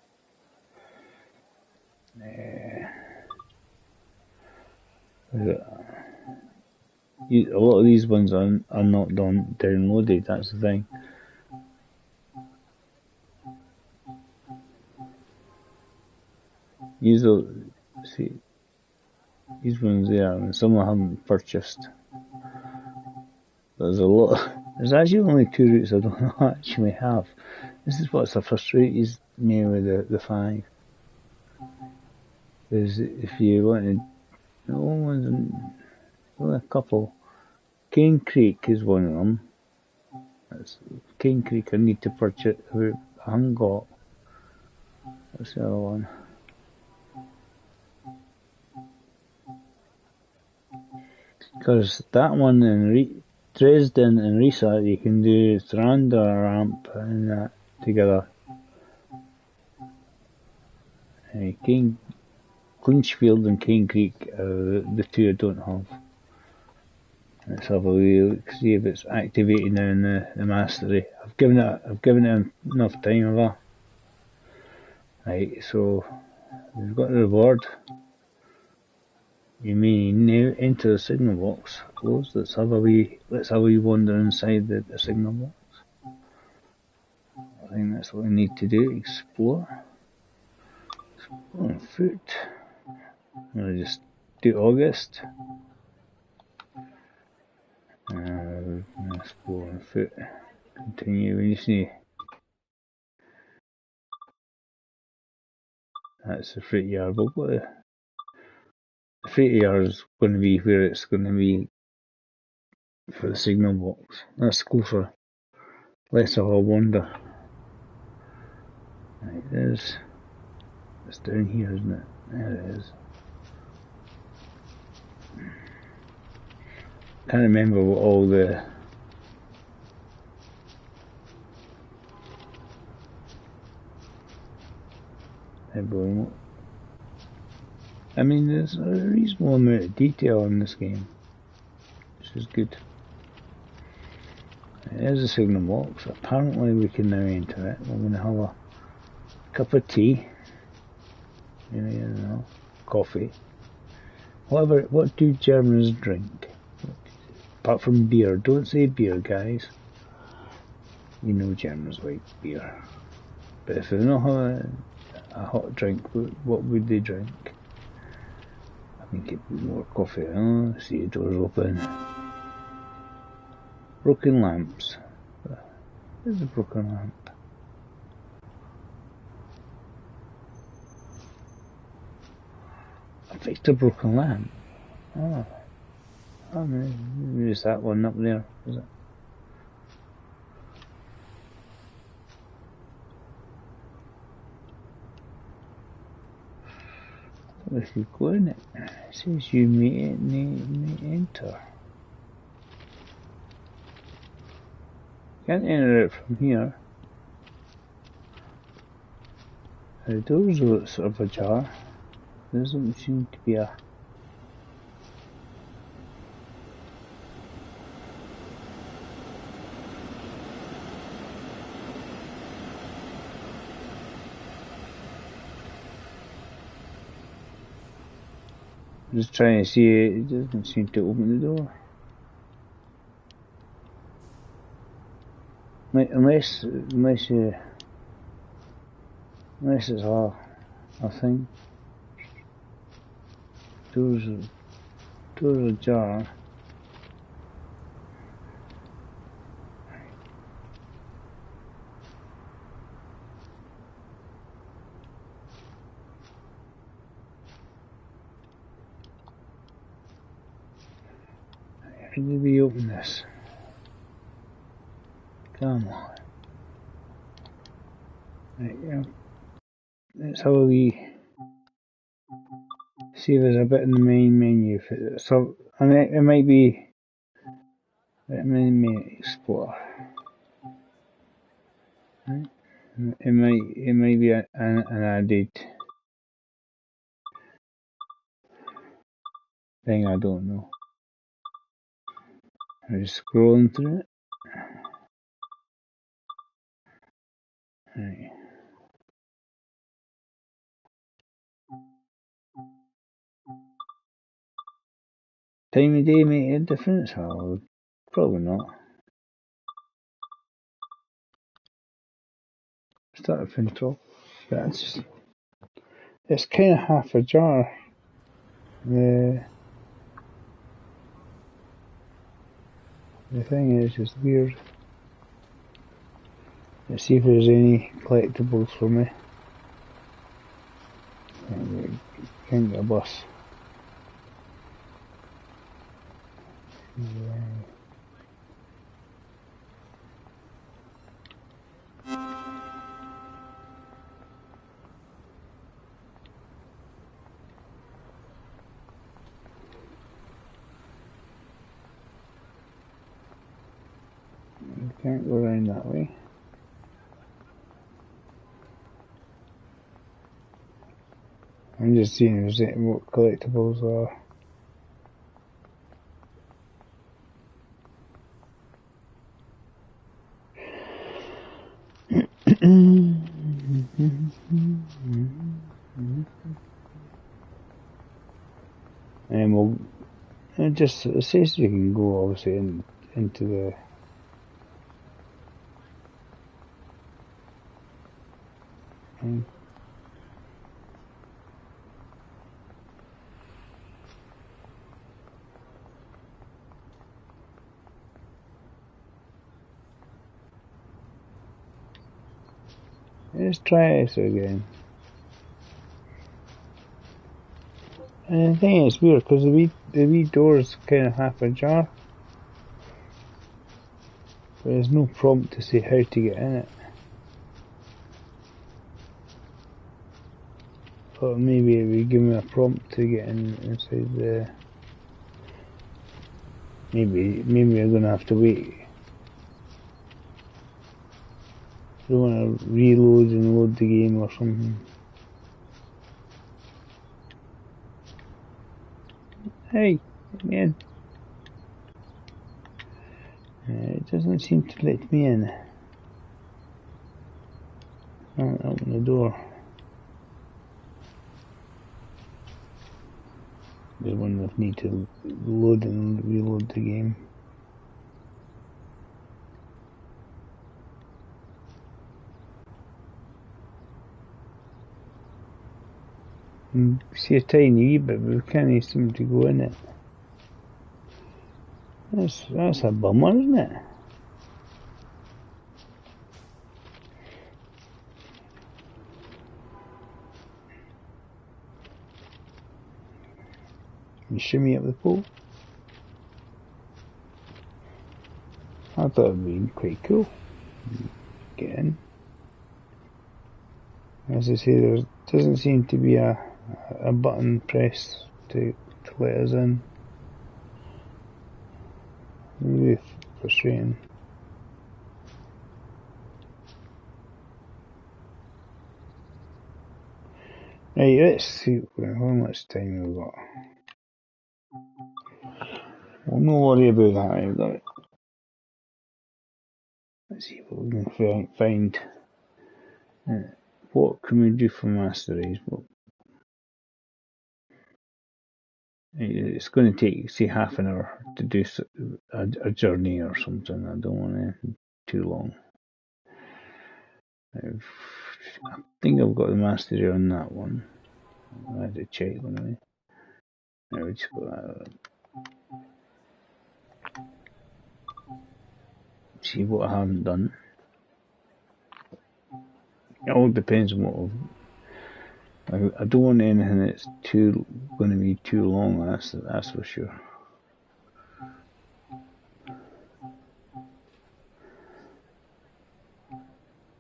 A lot of these ones are not downloaded, that's the thing. These ones there, and some I haven't purchased. There's a lot. There's actually only 2 routes I don't actually have. This is what's frustrated me with the 5. Is if you wanted, only a couple. Cane Creek is one of them. That's Cane Creek. I need to purchase. I haven't got. What's the other one? Because that one in Dresden and Riesa, you can do Stranda ramp and that together. Kunschfield and Cane Creek are the 2 I don't have. Let's have a wee look, see if it's activated now in the mastery. I've given it enough time, have I? Right, so we've got the reward. You may now enter the signal box. Close. Let's have a wee wander inside the signal box. I think that's what we need to do. Explore. Explore on foot. I'm gonna just do August. Explore on foot. Continue. We just need. That's the freight yard. We'll go to the freight yard is going to be where it's going to be for the signal box. Let's go for less of a wander. Right, it's down here, isn't it? There it is. Can't remember what all the I mean, there's a reasonable amount of detail in this game, which is good. There's a signal box. Apparently we can now enter it. We're going to have a cup of tea, coffee. What do Germans drink? Apart from beer. Don't say beer, guys. You know Germans like beer. But if they don't have a hot drink, what would they drink? I think it'd be more coffee. Oh, see the doors open. Broken lamps. There's a broken lamp. I fixed a broken lamp. Oh. Oh, maybe it's that one up there, is it? If you go in it, it says you may enter. Can't enter it from here. The doors are sort of ajar. There doesn't seem to be a... Just trying to see it doesn't seem to open the door. Unless it's a thing. Doors ajar. How do we open this? Come on. Right, yeah. Let's have a wee... See if there's a bit in the main menu. So, I mean, it might be... Main menu explore. Right? It might be an added thing, I don't know. I'm just scrolling through it. Right. Time of day make a difference? Oh, probably not. Start from the top. But it's kind of half ajar. The thing is, it's weird. Let's see if there's any collectibles for me. Can't get a bus. Can't go around that way. I'm just seeing what collectibles are. And we'll it says you can go obviously into the let's try this again. And the thing is weird because the wee door's kind of half ajar. But there's no prompt to say how to get in it. But maybe it would give me a prompt to get inside the... Maybe I'm gonna have to wait. I don't want to reload and load the game or something. Hey, man. It doesn't seem to let me in. Can't open the door. There's one that need to load and reload the game. can see a tiny wee bit, but we can't seem to go in it. That's a bummer, isn't it? You shimmy up the pole. I thought it would be quite cool. Get in. As I say, there doesn't seem to be a button pressed to let us in. Really frustrating. Right, let's see how much time we've got. We'll not worry about that. We've got it. Let's see what we can find. What can we do for Masteries? It's going to take, say, half an hour to do a journey or something. I don't want anything too long. I think I've got the mastery on that one. I had to check anyway. Now we just got that. See what I haven't done. It all depends on what I don't want anything that's going to be too long. That's for sure.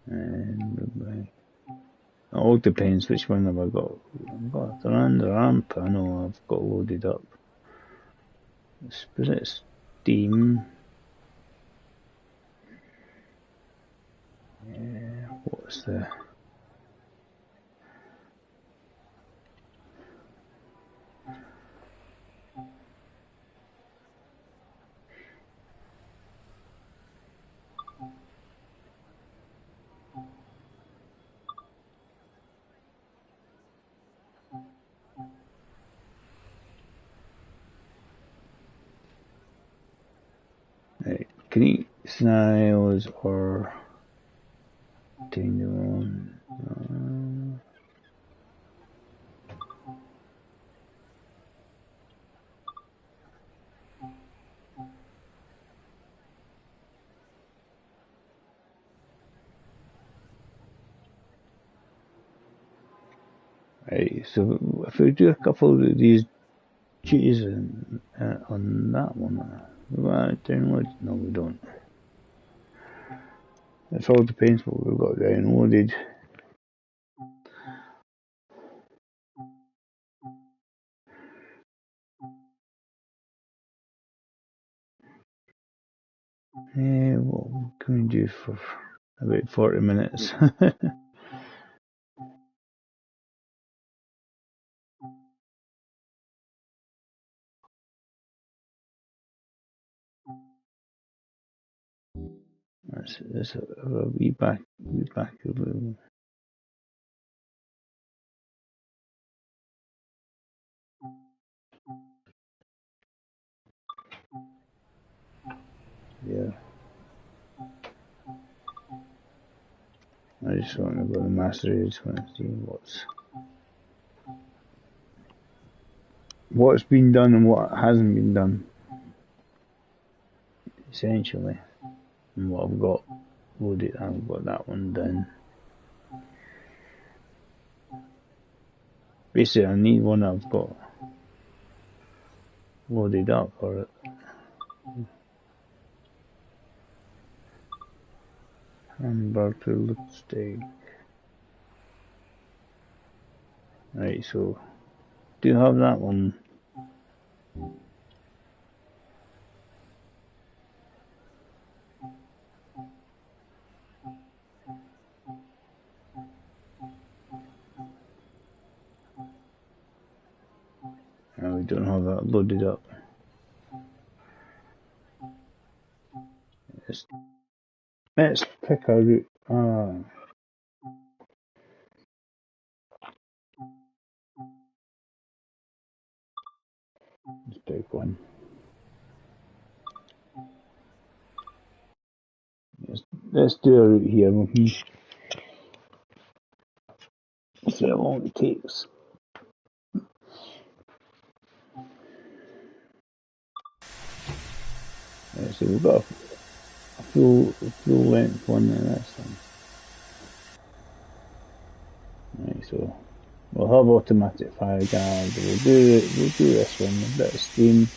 And it all depends which one have I got. I've got the ramp. I know I've got loaded up. Spirit Steam. What's the? Right, Greek scenarios or taking them on. Right, so if we do a couple of these duties on that one, we want to download? No, we don't. It all depends what we've got downloaded. What can we do for about 40 minutes? That's a wee back of yeah. I just want to go to mastery. I just want to see what's been done and what hasn't been done, essentially. And what I've got loaded, I've got that one done. Basically, I need one I've got loaded up for it. Hamburger lipstick. Right, so do you have that one? No, we don't have that loaded up. Let's pick a route. Let's pick one. Let's do a route here. See how long it takes. obviously we've got a full length one in this one. Right, so we'll have automatic fire guard. We'll do this one, a bit of steam.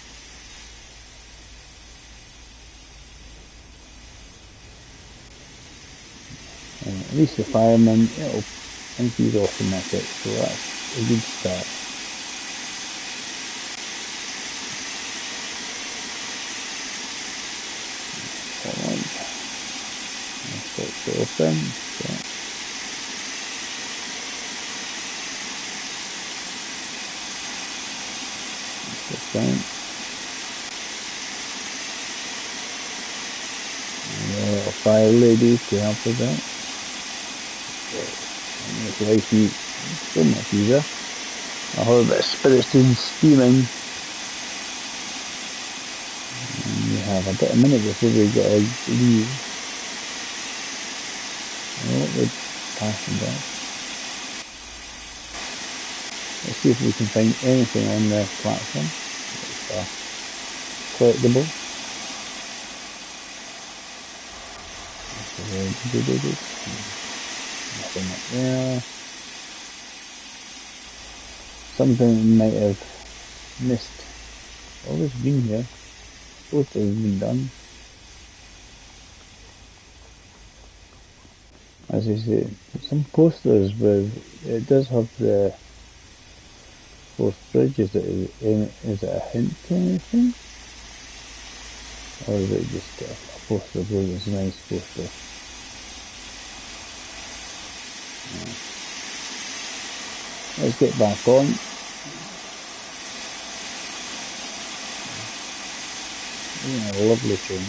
At least the fireman, I think he's automatic, so that's a good start. Come on. Let's it open. Okay. Let's down. And a little fire lady to help us out. Make life so much easier. I'll have a bit of spirited steaming. And we have about a minute before we got to leave. Oh, we're passing by. Let's see if we can find anything on the platform. It's collectible. Nothing up there. Something we might have missed. Always been here. Supposed to have been done. As I say, some posters with it does have the fourth bridge. Is it a hint to anything? Or is it just a poster because it's a nice poster? Let's get back on. Yeah, a lovely train.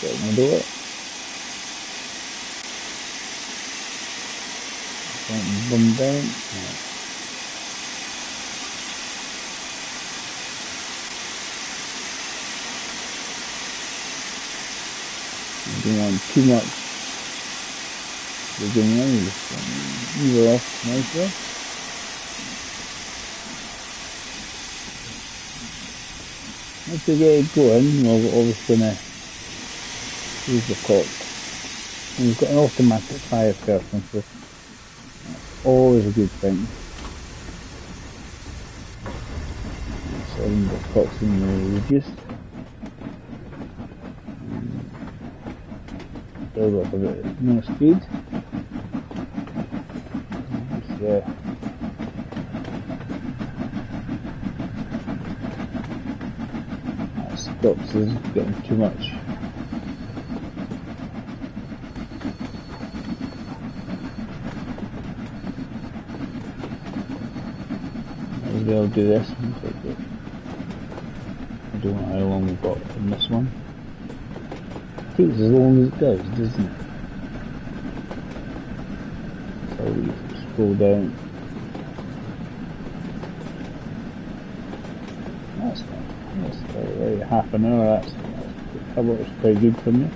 Get the door. Boom down. Yeah. You don't want too much. We're getting on with you were off nicely. Once we get it going, we're always going to use the clock. And we've got an automatic fire curtain, so that's always a good thing. So the clock's going to be reduced. Build up a bit more speed. That stops us getting too much. Might as well do this one. I don't know how long we've got in this one. It takes as long as it does, doesn't it? So we scroll down. That's about half an hour. That works quite good for me.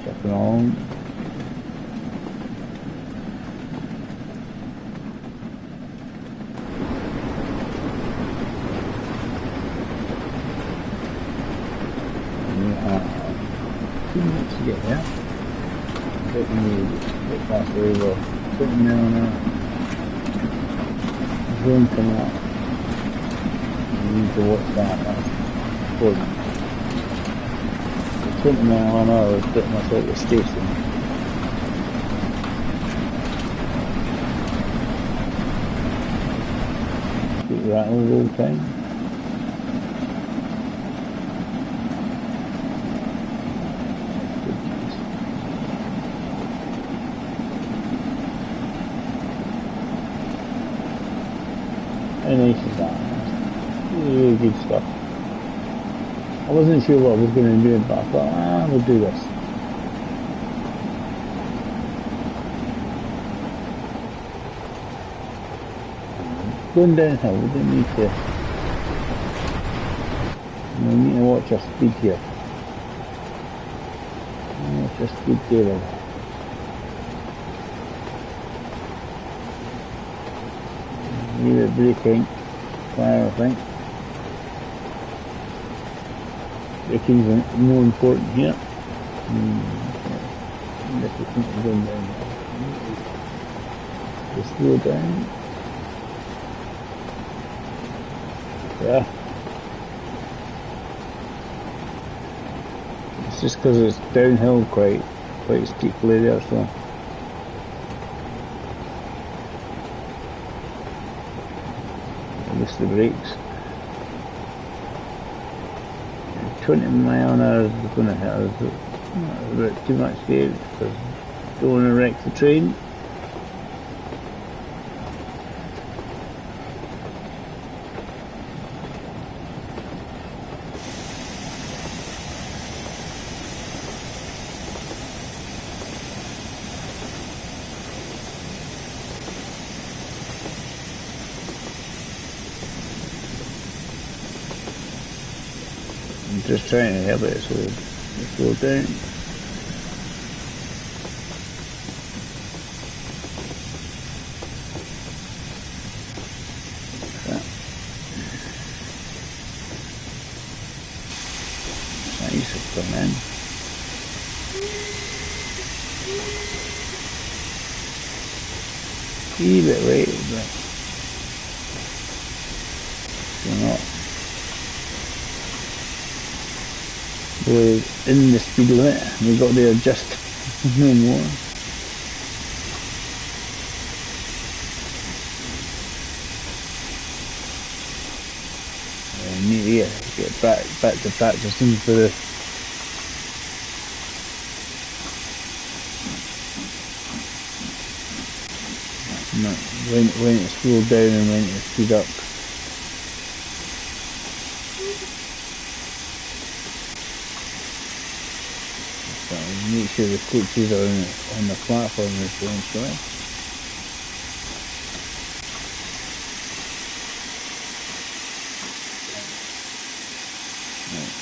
Checking on. To get there. Bit faster over 20 mile an hour. Zoom coming up. You need to watch that, that's important. 20 mile an hour is pretty much like the station. Keep rattling all the time. How nice is that? Really good stuff. I wasn't sure what I was going to do, but I thought, we'll do this. Going downhill, we need to watch our speed here. It's just good table. Leave it braking. Fire, I think. Braking's more important here. Just to keep it going down. Just slow down. Yeah. It's just because it's downhill quite steeply there, so. I miss the brakes. 20 mile an hour is going to hit us a bit too much there because I don't want to wreck the train. I'm just trying to help it so it slow down. Nice of them in. A bit late, but we're not. We're in the speed limit, we've got to adjust no more. I need to get back to practicing for the when to slow down and when to speed up. Make sure the coaches are on the platform essentially. Right,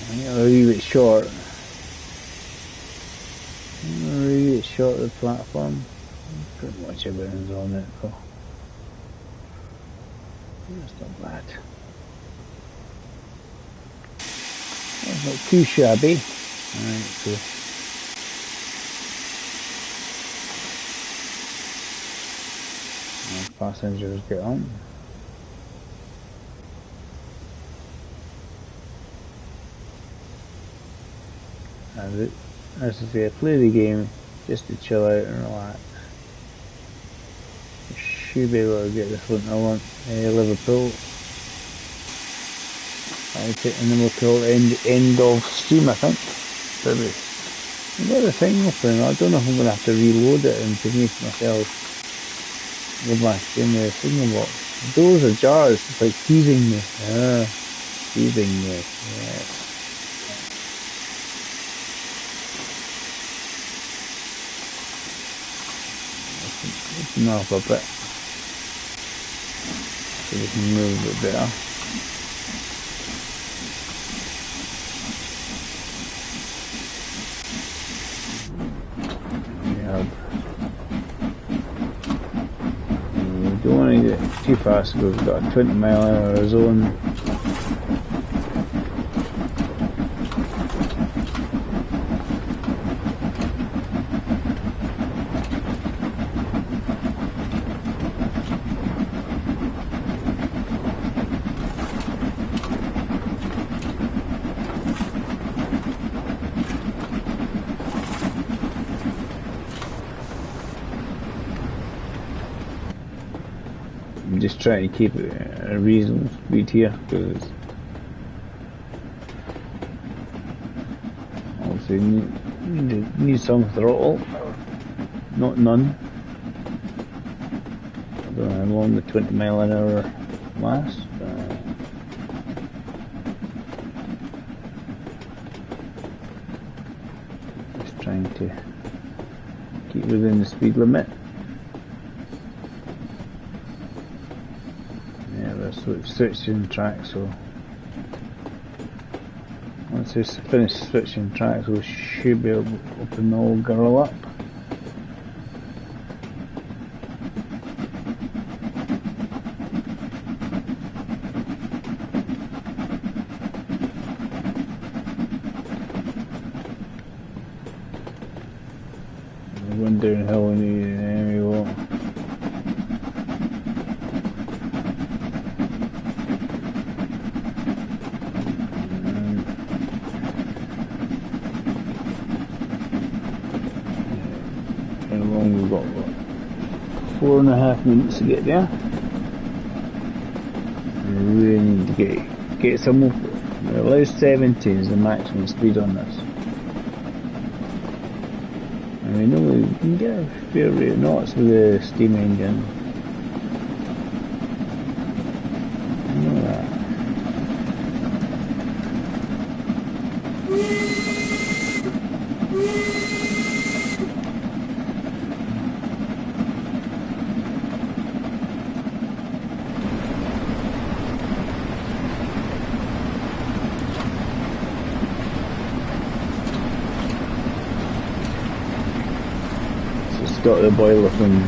okay. A wee bit short. A wee bit short of the platform. Pretty much everyone's on it though. That's not bad. That's not too shabby. Alright, so passengers get on. And as I say, I play the game just to chill out and relax. I should be able to get this one I want. Liverpool. And then we'll call it end of stream, I think. I've got the thing open. I don't know if I'm going to have to reload it and to make myself go back in the signal box. Those are jars. It's like teasing me. Yeah, teasing me. Yeah. Open up a bit so we can move a bit better. We don't want to get too fast because we've got a 20 mile an hour zone. I'm just trying to keep it at a reasonable speed here because obviously need some throttle, not none. I don't know how long the 20 mile an hour lasts. Just trying to keep within the speed limit. Switching track, so once we finish switching tracks, we should be able to open the old girl up. We went downhill and we won't. We've got what, 4.5 minutes to get there. We really need to get some more. We're allowed 70 is the maximum speed on this. And we know we can get a fair rate of knots with the steam engine. I know that. Got the boiler from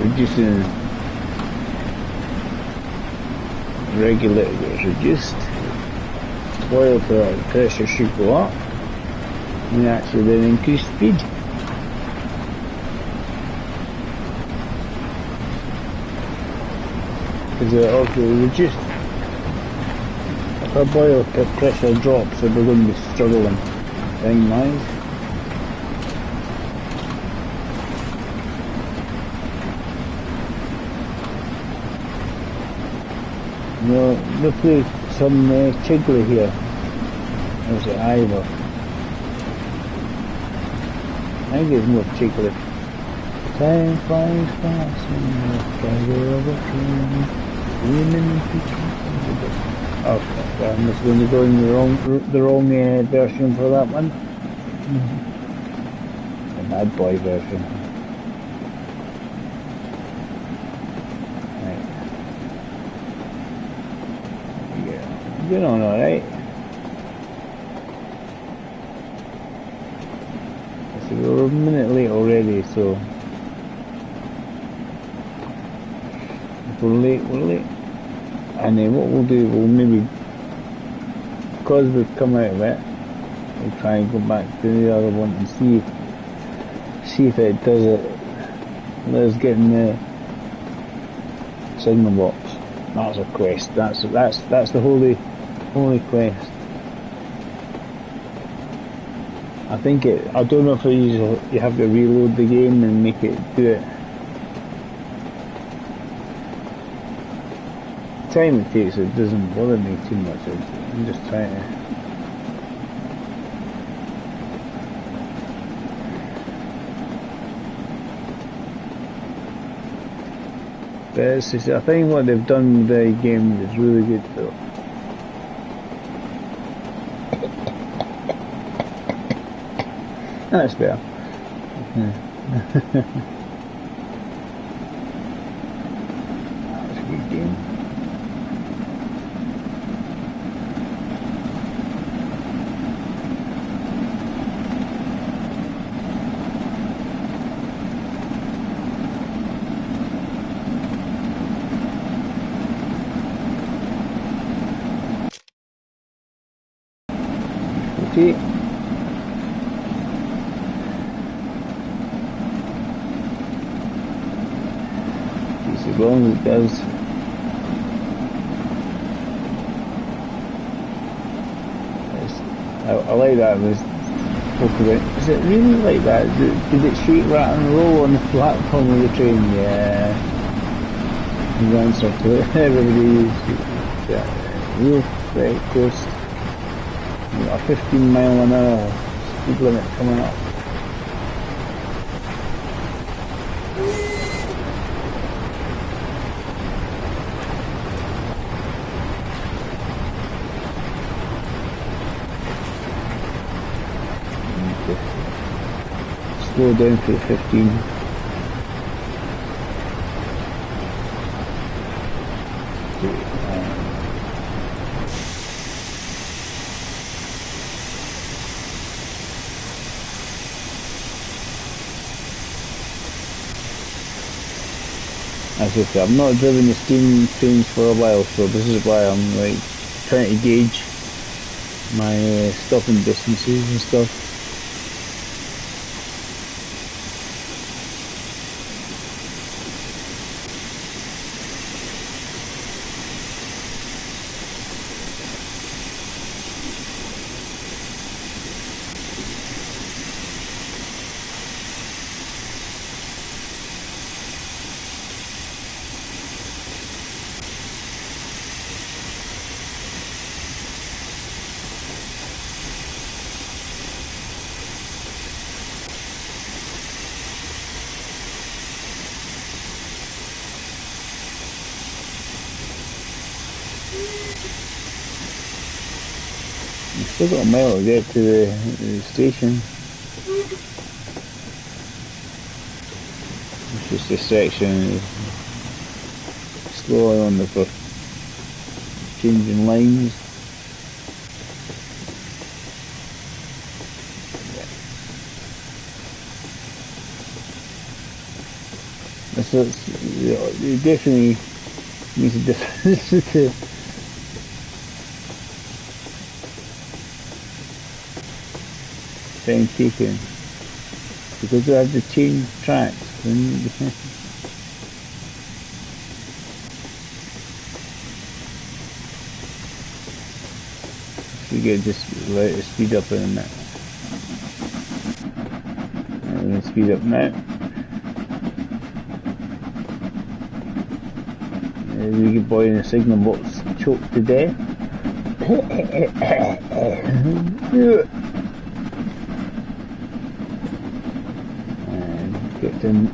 reducing regulator gets reduced, boiler pressure should go up and actually then increase speed. Because obviously reduced, if our boiler pressure drops then we're going to be struggling time wise. Well, look at some chiggly here. There's an Ivor. I think it's more chiggly. Time flies fast in the sky of a train. Women and people. Okay, I must have been going the wrong version for that one. The bad boy version. Get on alright. So we're a minute late already, so if we're late, we're late. And then what we'll do, we'll maybe, because we've come out of it, we'll try and go back to the other one and see if it does it. Let us get in the signal box. That's a quest. That's the holy quest. I think I don't know if you have to reload the game and make it do it. The time it takes, it doesn't bother me too much. I'm just trying to. But it's just, I think what they've done with the game is really good though. That's better. That's a good game. Okay. As long as it does. I like that. Is it really like that? Did it shake, rat and roll on the platform of the train? Yeah. The answer to it. Everybody is real very close. A 15 mile an hour speed limit coming up. Slow down to 15. As I said, I've not driven the steam trains for a while, so this is why I'm like trying to gauge my stopping distances and stuff. Still got a mile to get to the station. It's just this section slowly on the for changing lines. It definitely makes a difference to time taken, because we have to change tracks. We get just let it speed up in a minute. I'm going to speed up now. The good boy in the signal box choked to death. And get in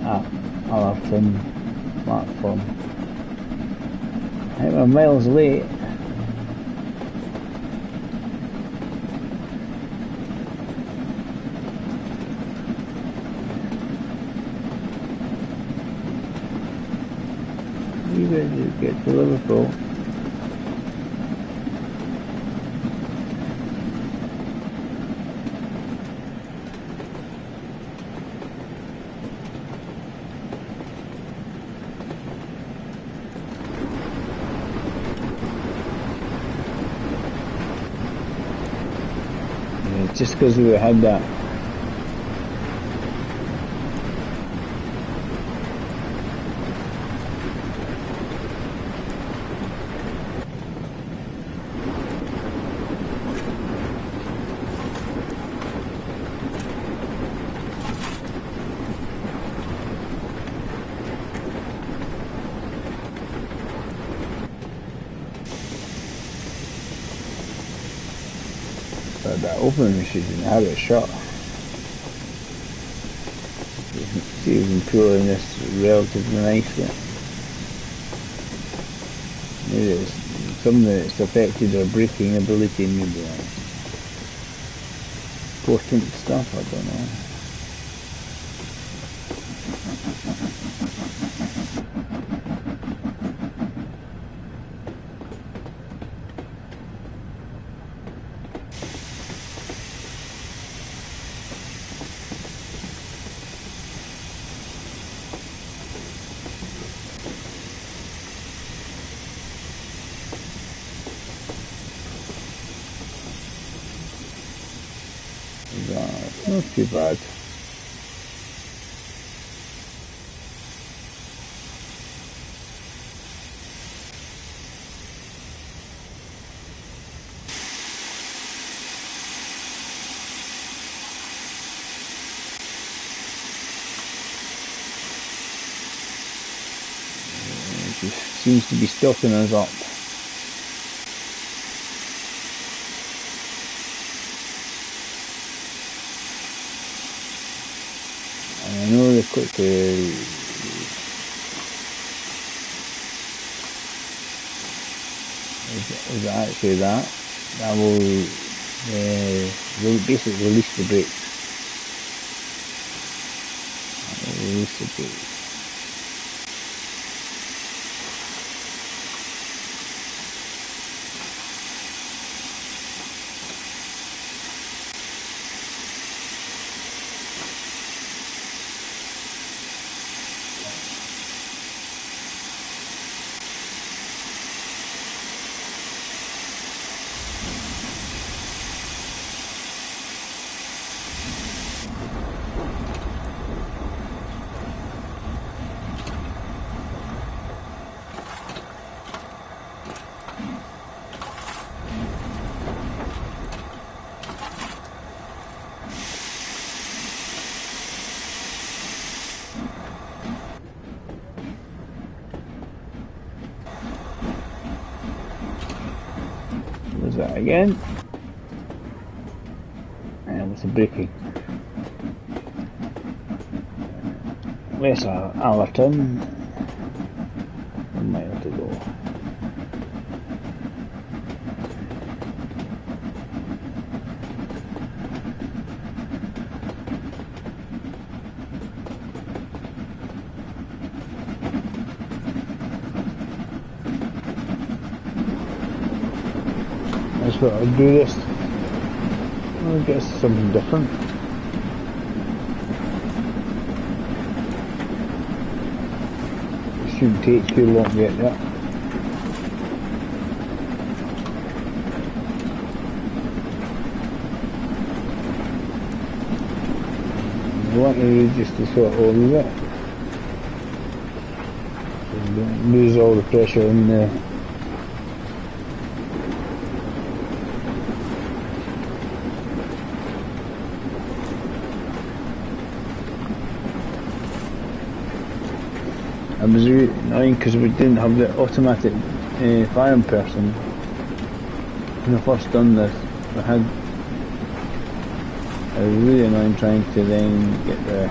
Allerton platform. I think we're miles late. You better get to Liverpool. Yeah, just because we had that. That opening machine didn't have it shot. See if we can pull in this relatively nicely. Maybe it's something that's affected our braking ability, maybe important stuff, I don't know. Not too bad. It just seems to be stocking us up. I know the quick is actually that will basically release the brakes. That will release the brakes. Try again. And with the braking. Less Allerton. 1 mile to go. That's what I'll do this. I'll get something different. It shouldn't take too long to get that. I want to just to sort of leave it. Don't lose all the pressure in there. It was really annoying because we didn't have the automatic firing person. When I first done this, it was really annoying trying to then get the...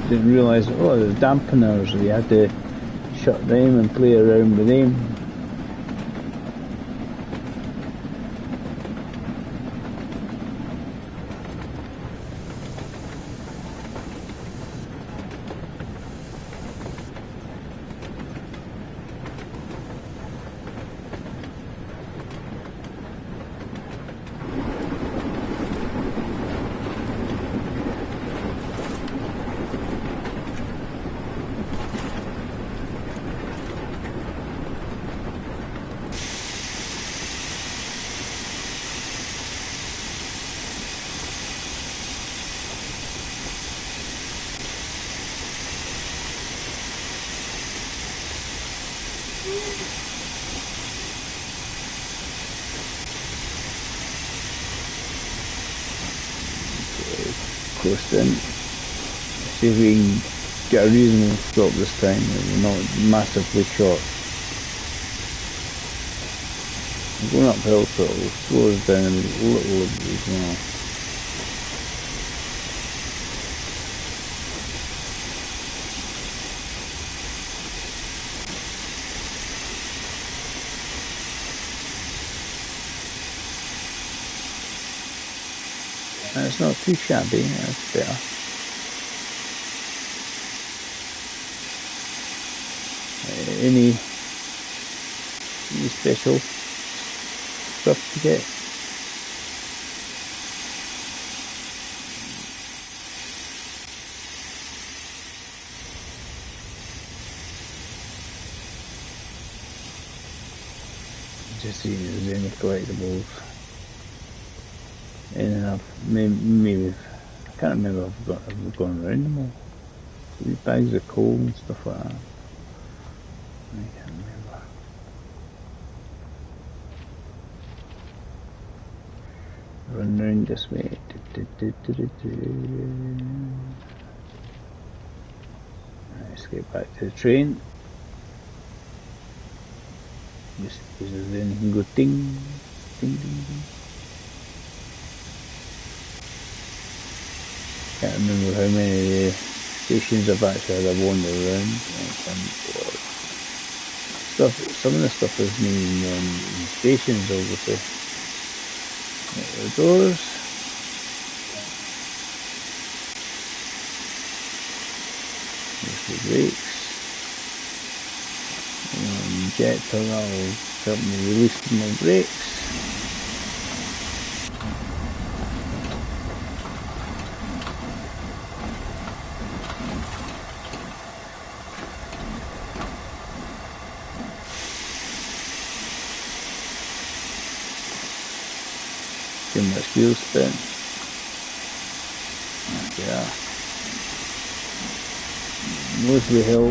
Didn't realise, oh, there's dampeners, so you had to shut them and play around with them. Close in. See if we can get a reasonable stop this time. We're not massively short. We're going uphill, so it'll slow us down a little as well. It's not too shabby, that's better. Any special stuff to get? Just see if there's any collectibles. And maybe I can't remember if we've gone around them all. These bags of coal and stuff like that. I can't remember. Run round this way. Let's get back to the train. Just in case there's anything go ding, ding, ding, ding. Can't remember how many stations I've actually had a wander around. Some of the stuff isn't even in stations, obviously. The doors. There's the brakes. Injector, that'll help me release my brakes. Too much fuel spin. Yeah. Mostly hill.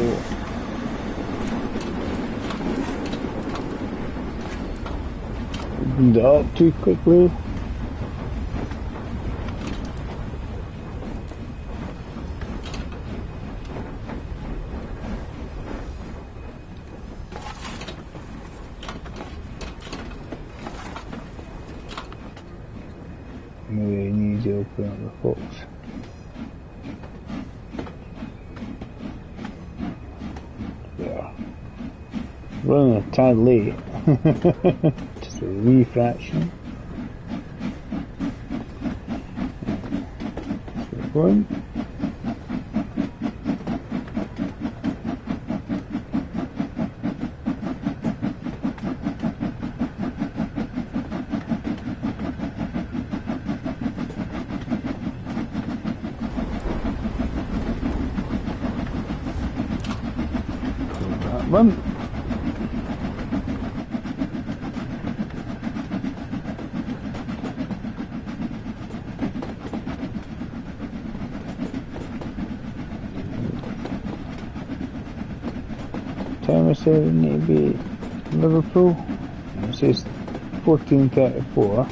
Opened it up too quickly. Maybe I need to open up the box. Yeah. Running a tad late. Just a wee fraction. One. One. Timer said it need to be Liverpool. It says 14:34.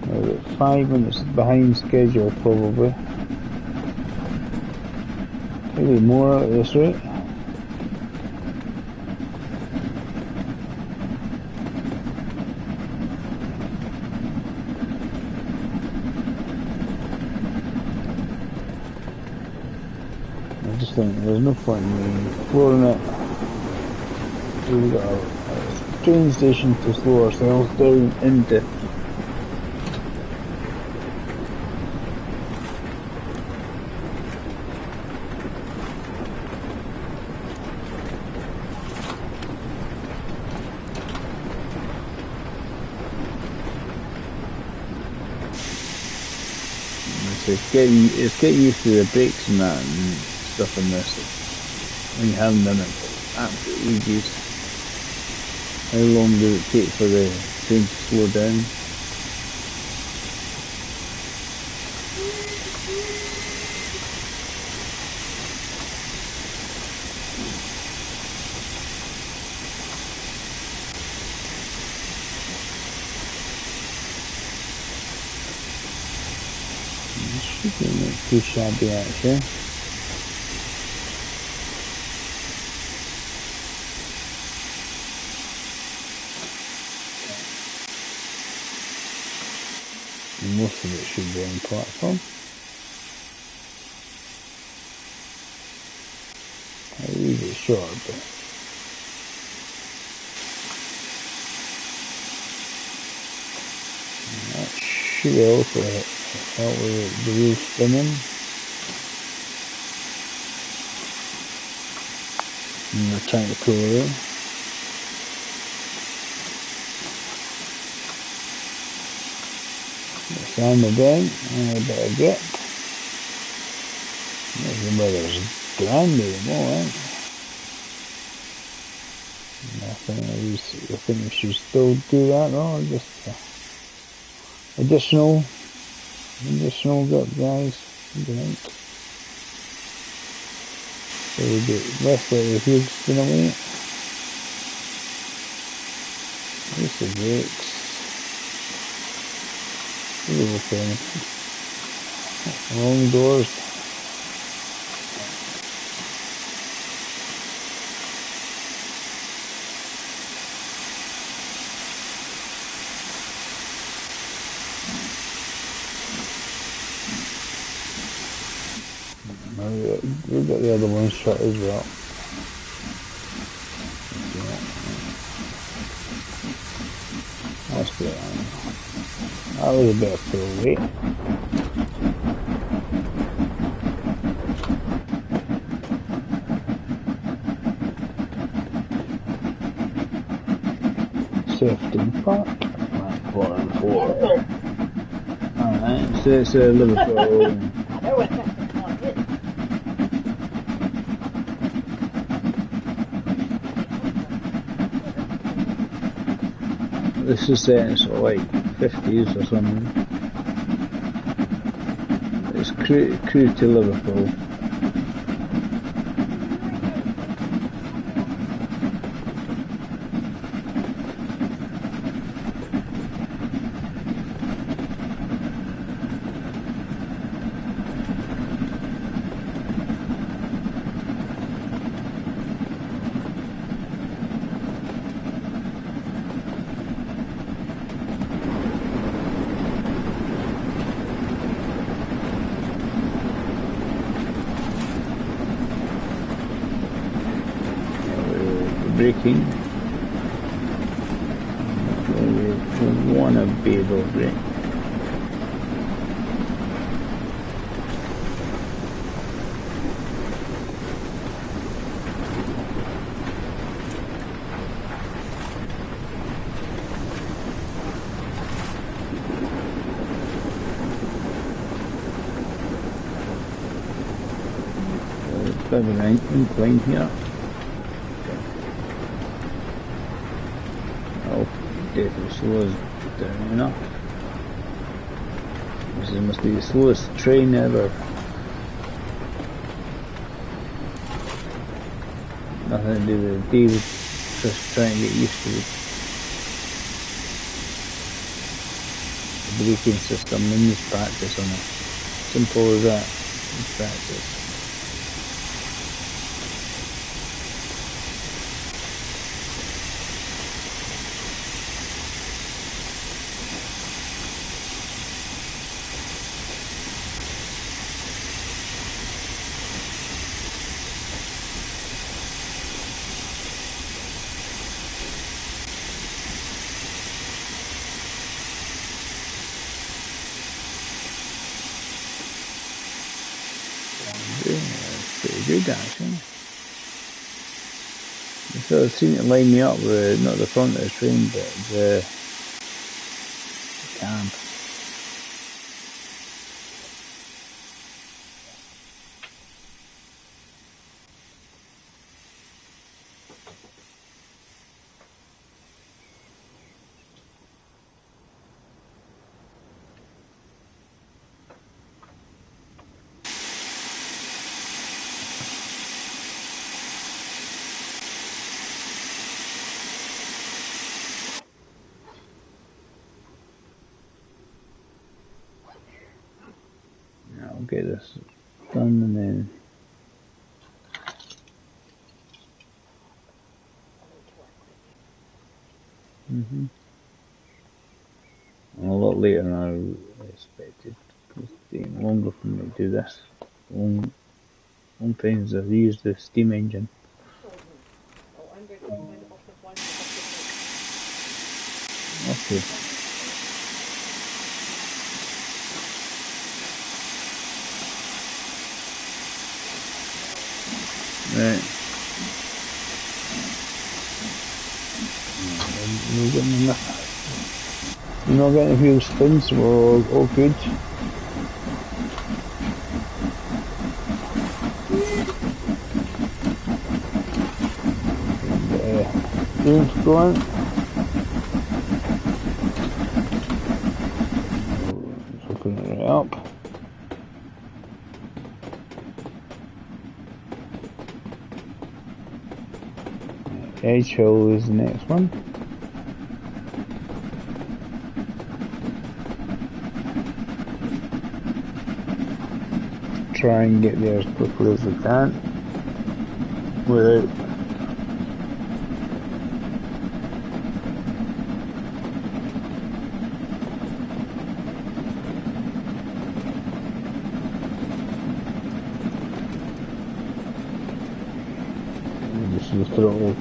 We're 5 minutes behind schedule probably. Maybe more at this rate. There's no point in me exploring it. We've got a train station to slow ourselves down into. It's getting used to the brakes and that and stuff in this. When you haven't done it for absolutely ages. How long does it take for the train to slow down? This shouldn't look too shabby actually. Most of it should be on platform. I leave it short, but that should also help with the wheel spinning. And the tank cooler. Down the bend, and a bit of grip. The weather's grand at the moment. I think we should still do that, or just additional grip, guys. What do you think? So we get less like the wheel spin away. There's the brakes. Open. Long doors. We've got the other one shut as well. That's good. That was a bit of pull weight. Safety park, platform 4. Alright, so it's a Liverpool. This is saying it's like 50s or something. It's Crewe to Liverpool. braking. We want to be able to brake. Bit of an incline here. Oh, definitely slows down enough. This must be the slowest train ever. Nothing to do with David, just trying to get used to the braking system and needs practice on it. Simple as that, needs practice. Pretty good actually. You sort of seem to line me up with not the front of the train but the cab. I'll get this done and then a lot later than I expected. It's taking longer for me to do this. Long times I've used the steam engine. Okay. Right. We're getting enough. We're not getting a few spins, so we're all good. Game's going. Just open it right up. Edge Hill is the next one. Try and get there as quickly as we can without just the throttle,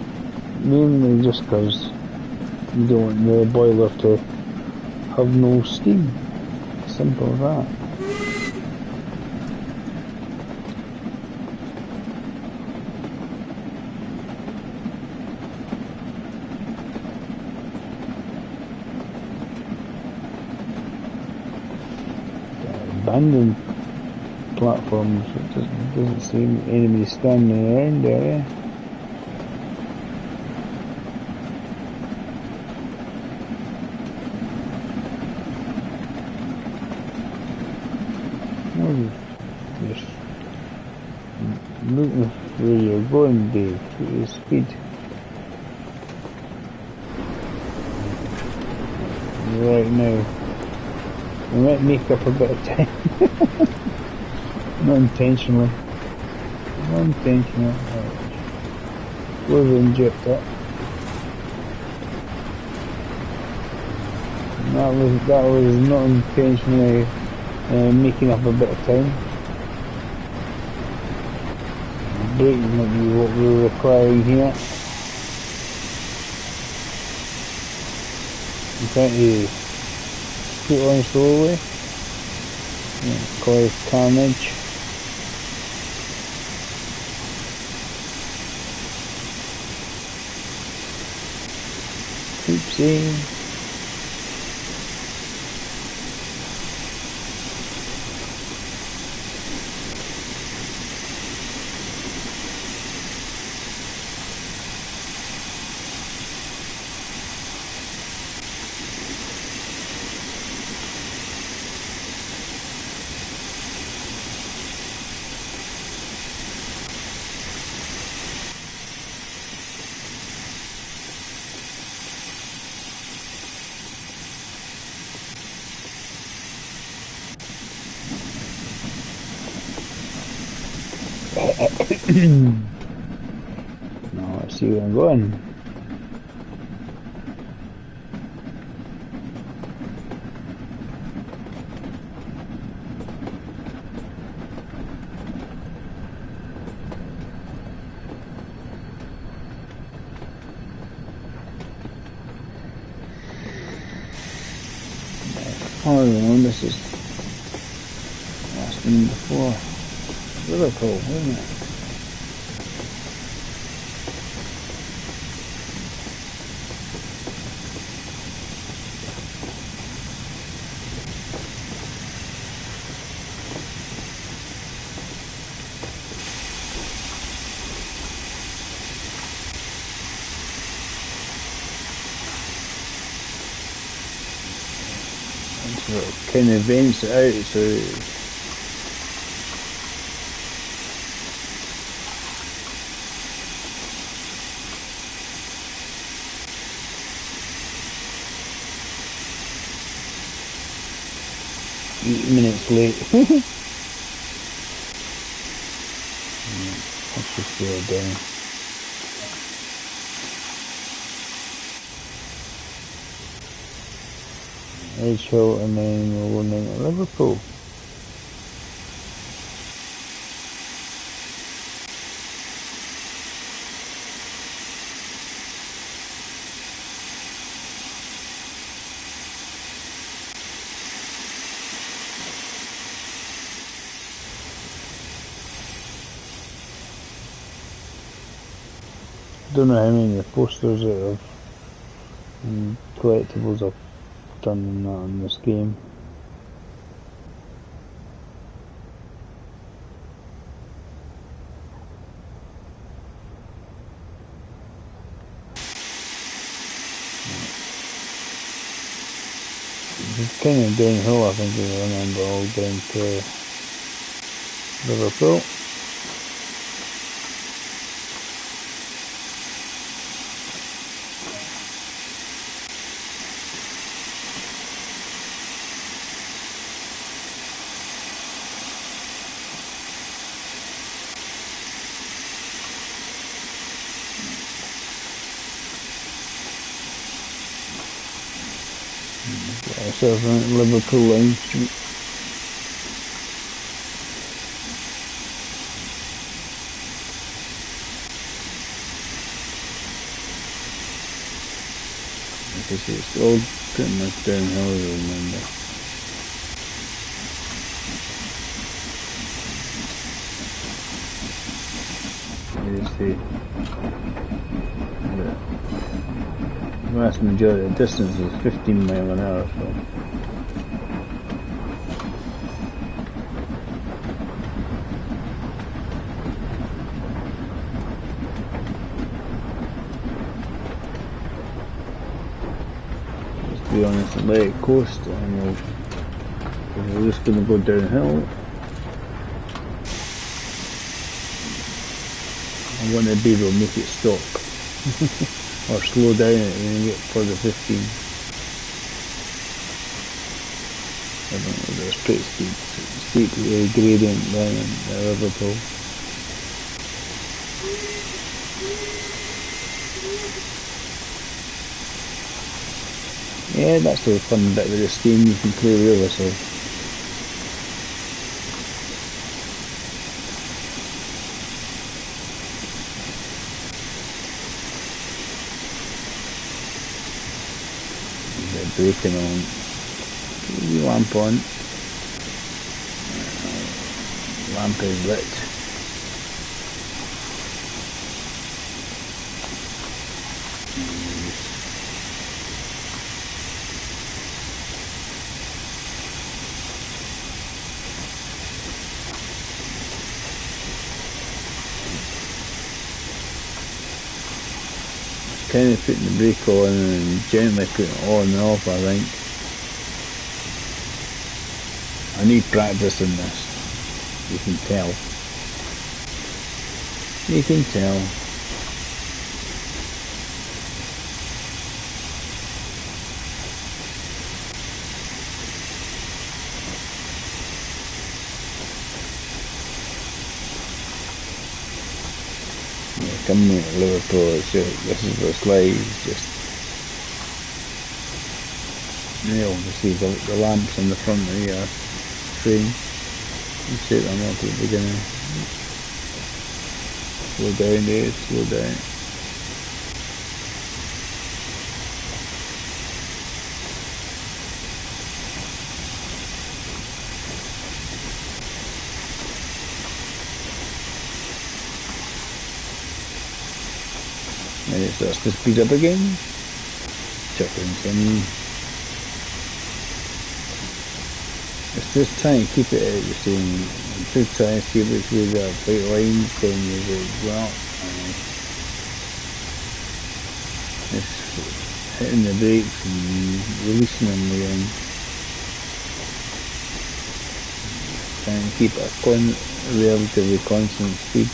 mainly just because you don't want the boiler to have no steam. Simple as that. Abandoned platforms, it doesn't seem anybody standing around there. Just looking where you're going, Dave, at your speed. Right now, we might make up a bit of time. Not intentionally. Not intentionally. We'll inject that. That was not intentionally making up a bit of time. Braking might be what we're requiring here. I'm trying to keep on slowly. Cause carnage. Oopsie. Now let's see where I'm going. Oh no, this is last one before Liverpool, isn't it? So it kind of vents it out, so 8 minutes late. Let's just go down. Edgehill and then we're going into Liverpool. Don't know how many posters that have and collectibles I've done in this game. It's kind of downhill, I think, if I remember, all down to Liverpool. Ourselves on Liverpool Line Street. Like I say, it's all pretty much downhill, I remember. The vast majority of the distance is 15 miles an hour, so just to be honest, and let it coast, and we're just going to go downhill. I want to be able to make it stop. Or slow down it when you get further 15. I don't know, there's pretty steep gradient down in Liverpool. Yeah, that's the fun bit with this game, you can play with yourself. braking on. Put the lamp on. Lamp is lit. Kind of putting the brake on and gently putting it on and off, I think. I need practice in this. You can tell. You can tell. Coming out of Liverpool, it's just, this is the slide, just, you know, you see the lamps on the front of your train, you set them up at the beginning, slow down there, slow down. And it starts to speed up again. Chuckling some. It's just trying to keep it at the same. I'm just trying to see which way the white line's going with it as well. It's hitting the brakes and releasing them again. Trying to keep a relatively constant speed.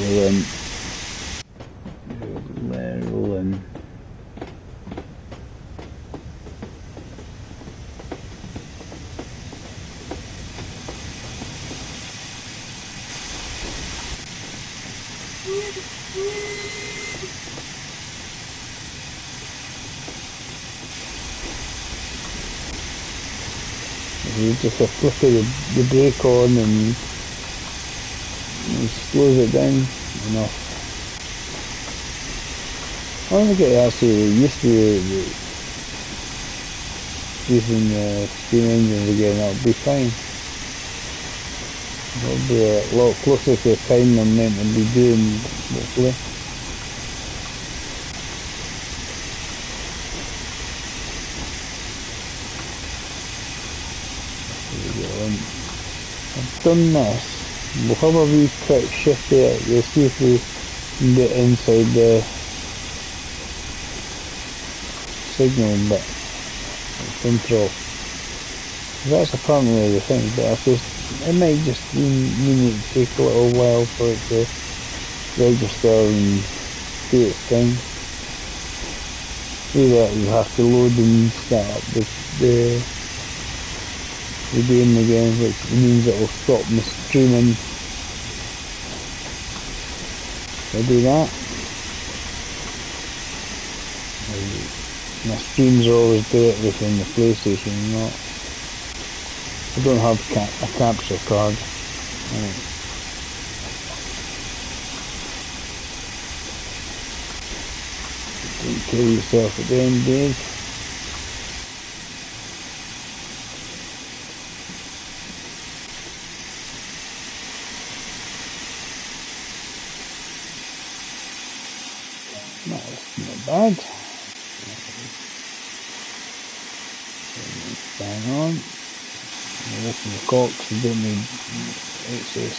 Rolling. Just a flick of the brake on and slows it down enough. I want to get actually used to using the steam engines again, that'll be fine. It'll be a lot closer to the time I'm meant to be doing, hopefully. I've done this. We'll have a wee quick shift there. We'll see if we can get inside the signal bit, control. That's apparently the thing, but it might just mean it take a little while for it to register and do its thing. See that you have to load and start up the game again, which means it will stop me streaming. If I do that, my streams always do it within the PlayStation, not. I don't have a capture card. Don't kill yourself at the end, Dave. That's not bad. Bang on. Open the cocks, you don't need excess.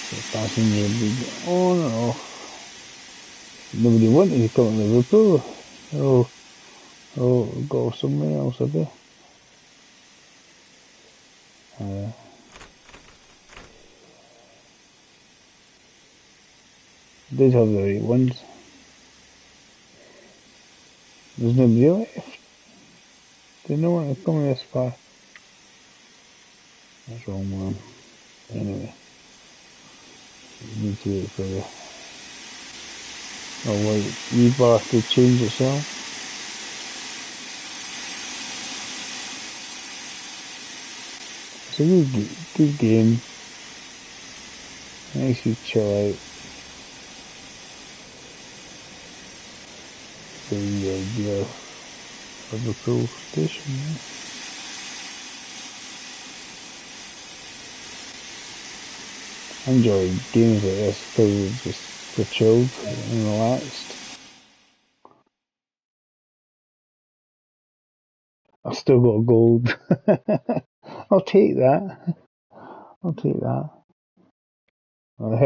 So passenger will be on and off. Nobody wanted to come to Liverpool. Oh, go somewhere else, have they? Did have the right ones. There's nobody left. Didn't know want to come this far. That's wrong one. Anyway. We need to wait for the white rebar to change itself. It's a good game. Nice to chill out. The idea of the full station. Yeah. I enjoy games like this because it's just for chilled and relaxed. I've still got gold. I'll take that. I'll take that. It'll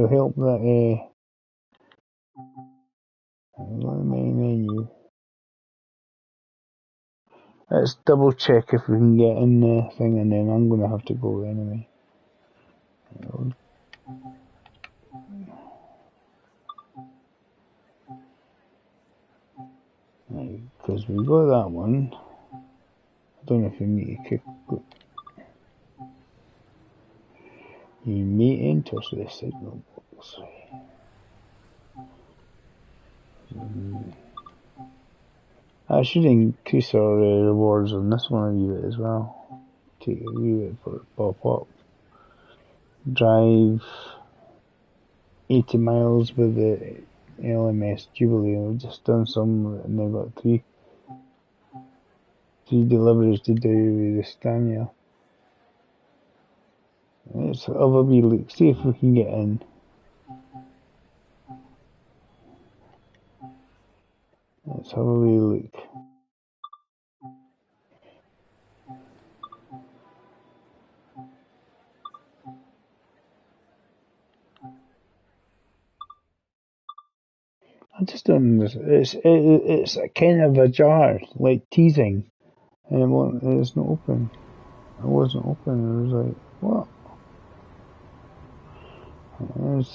help that main menu. Let's double check if we can get in the thing, and then I'm gonna have to go anyway. Right, because we got that one. I don't know if you need to kick. You may enter the signal box. I should increase our rewards on this one a wee bit as well. Take a wee bit for it to pop up. Drive 80 miles with the LMS Jubilee. We've just done some, and they've got three deliveries to do with the Stania. Let's have a wee look, see if we can get in. Let's have a wee look. I just don't understand. It's a kind of ajar, like teasing, and it's not open. It wasn't open. It was like, what?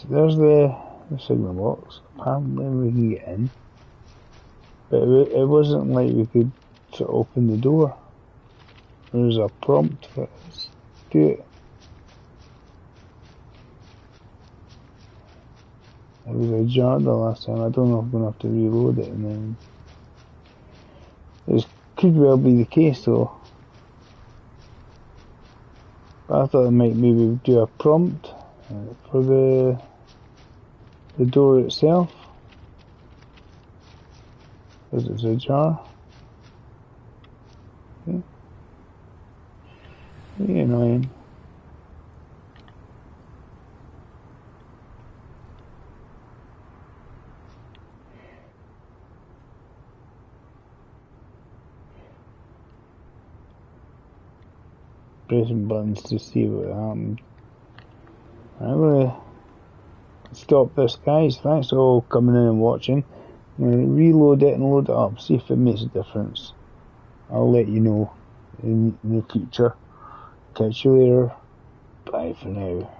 There's the signal box. Apparently we can get in, but it wasn't like we could sort of open the door. There was a prompt for us to do it. It was ajar the last time. I don't know if I'm going to have to reload it, and then it could well be the case though. But I thought I might maybe do a prompt for the door itself, because it's ajar. Okay. Really annoying. Pressing buttons to see what happened. I'm gonna stop this, guys. Thanks for all coming in and watching. I'm gonna reload it and load it up, see if it makes a difference. I'll let you know in the future. Catch you later. Bye for now.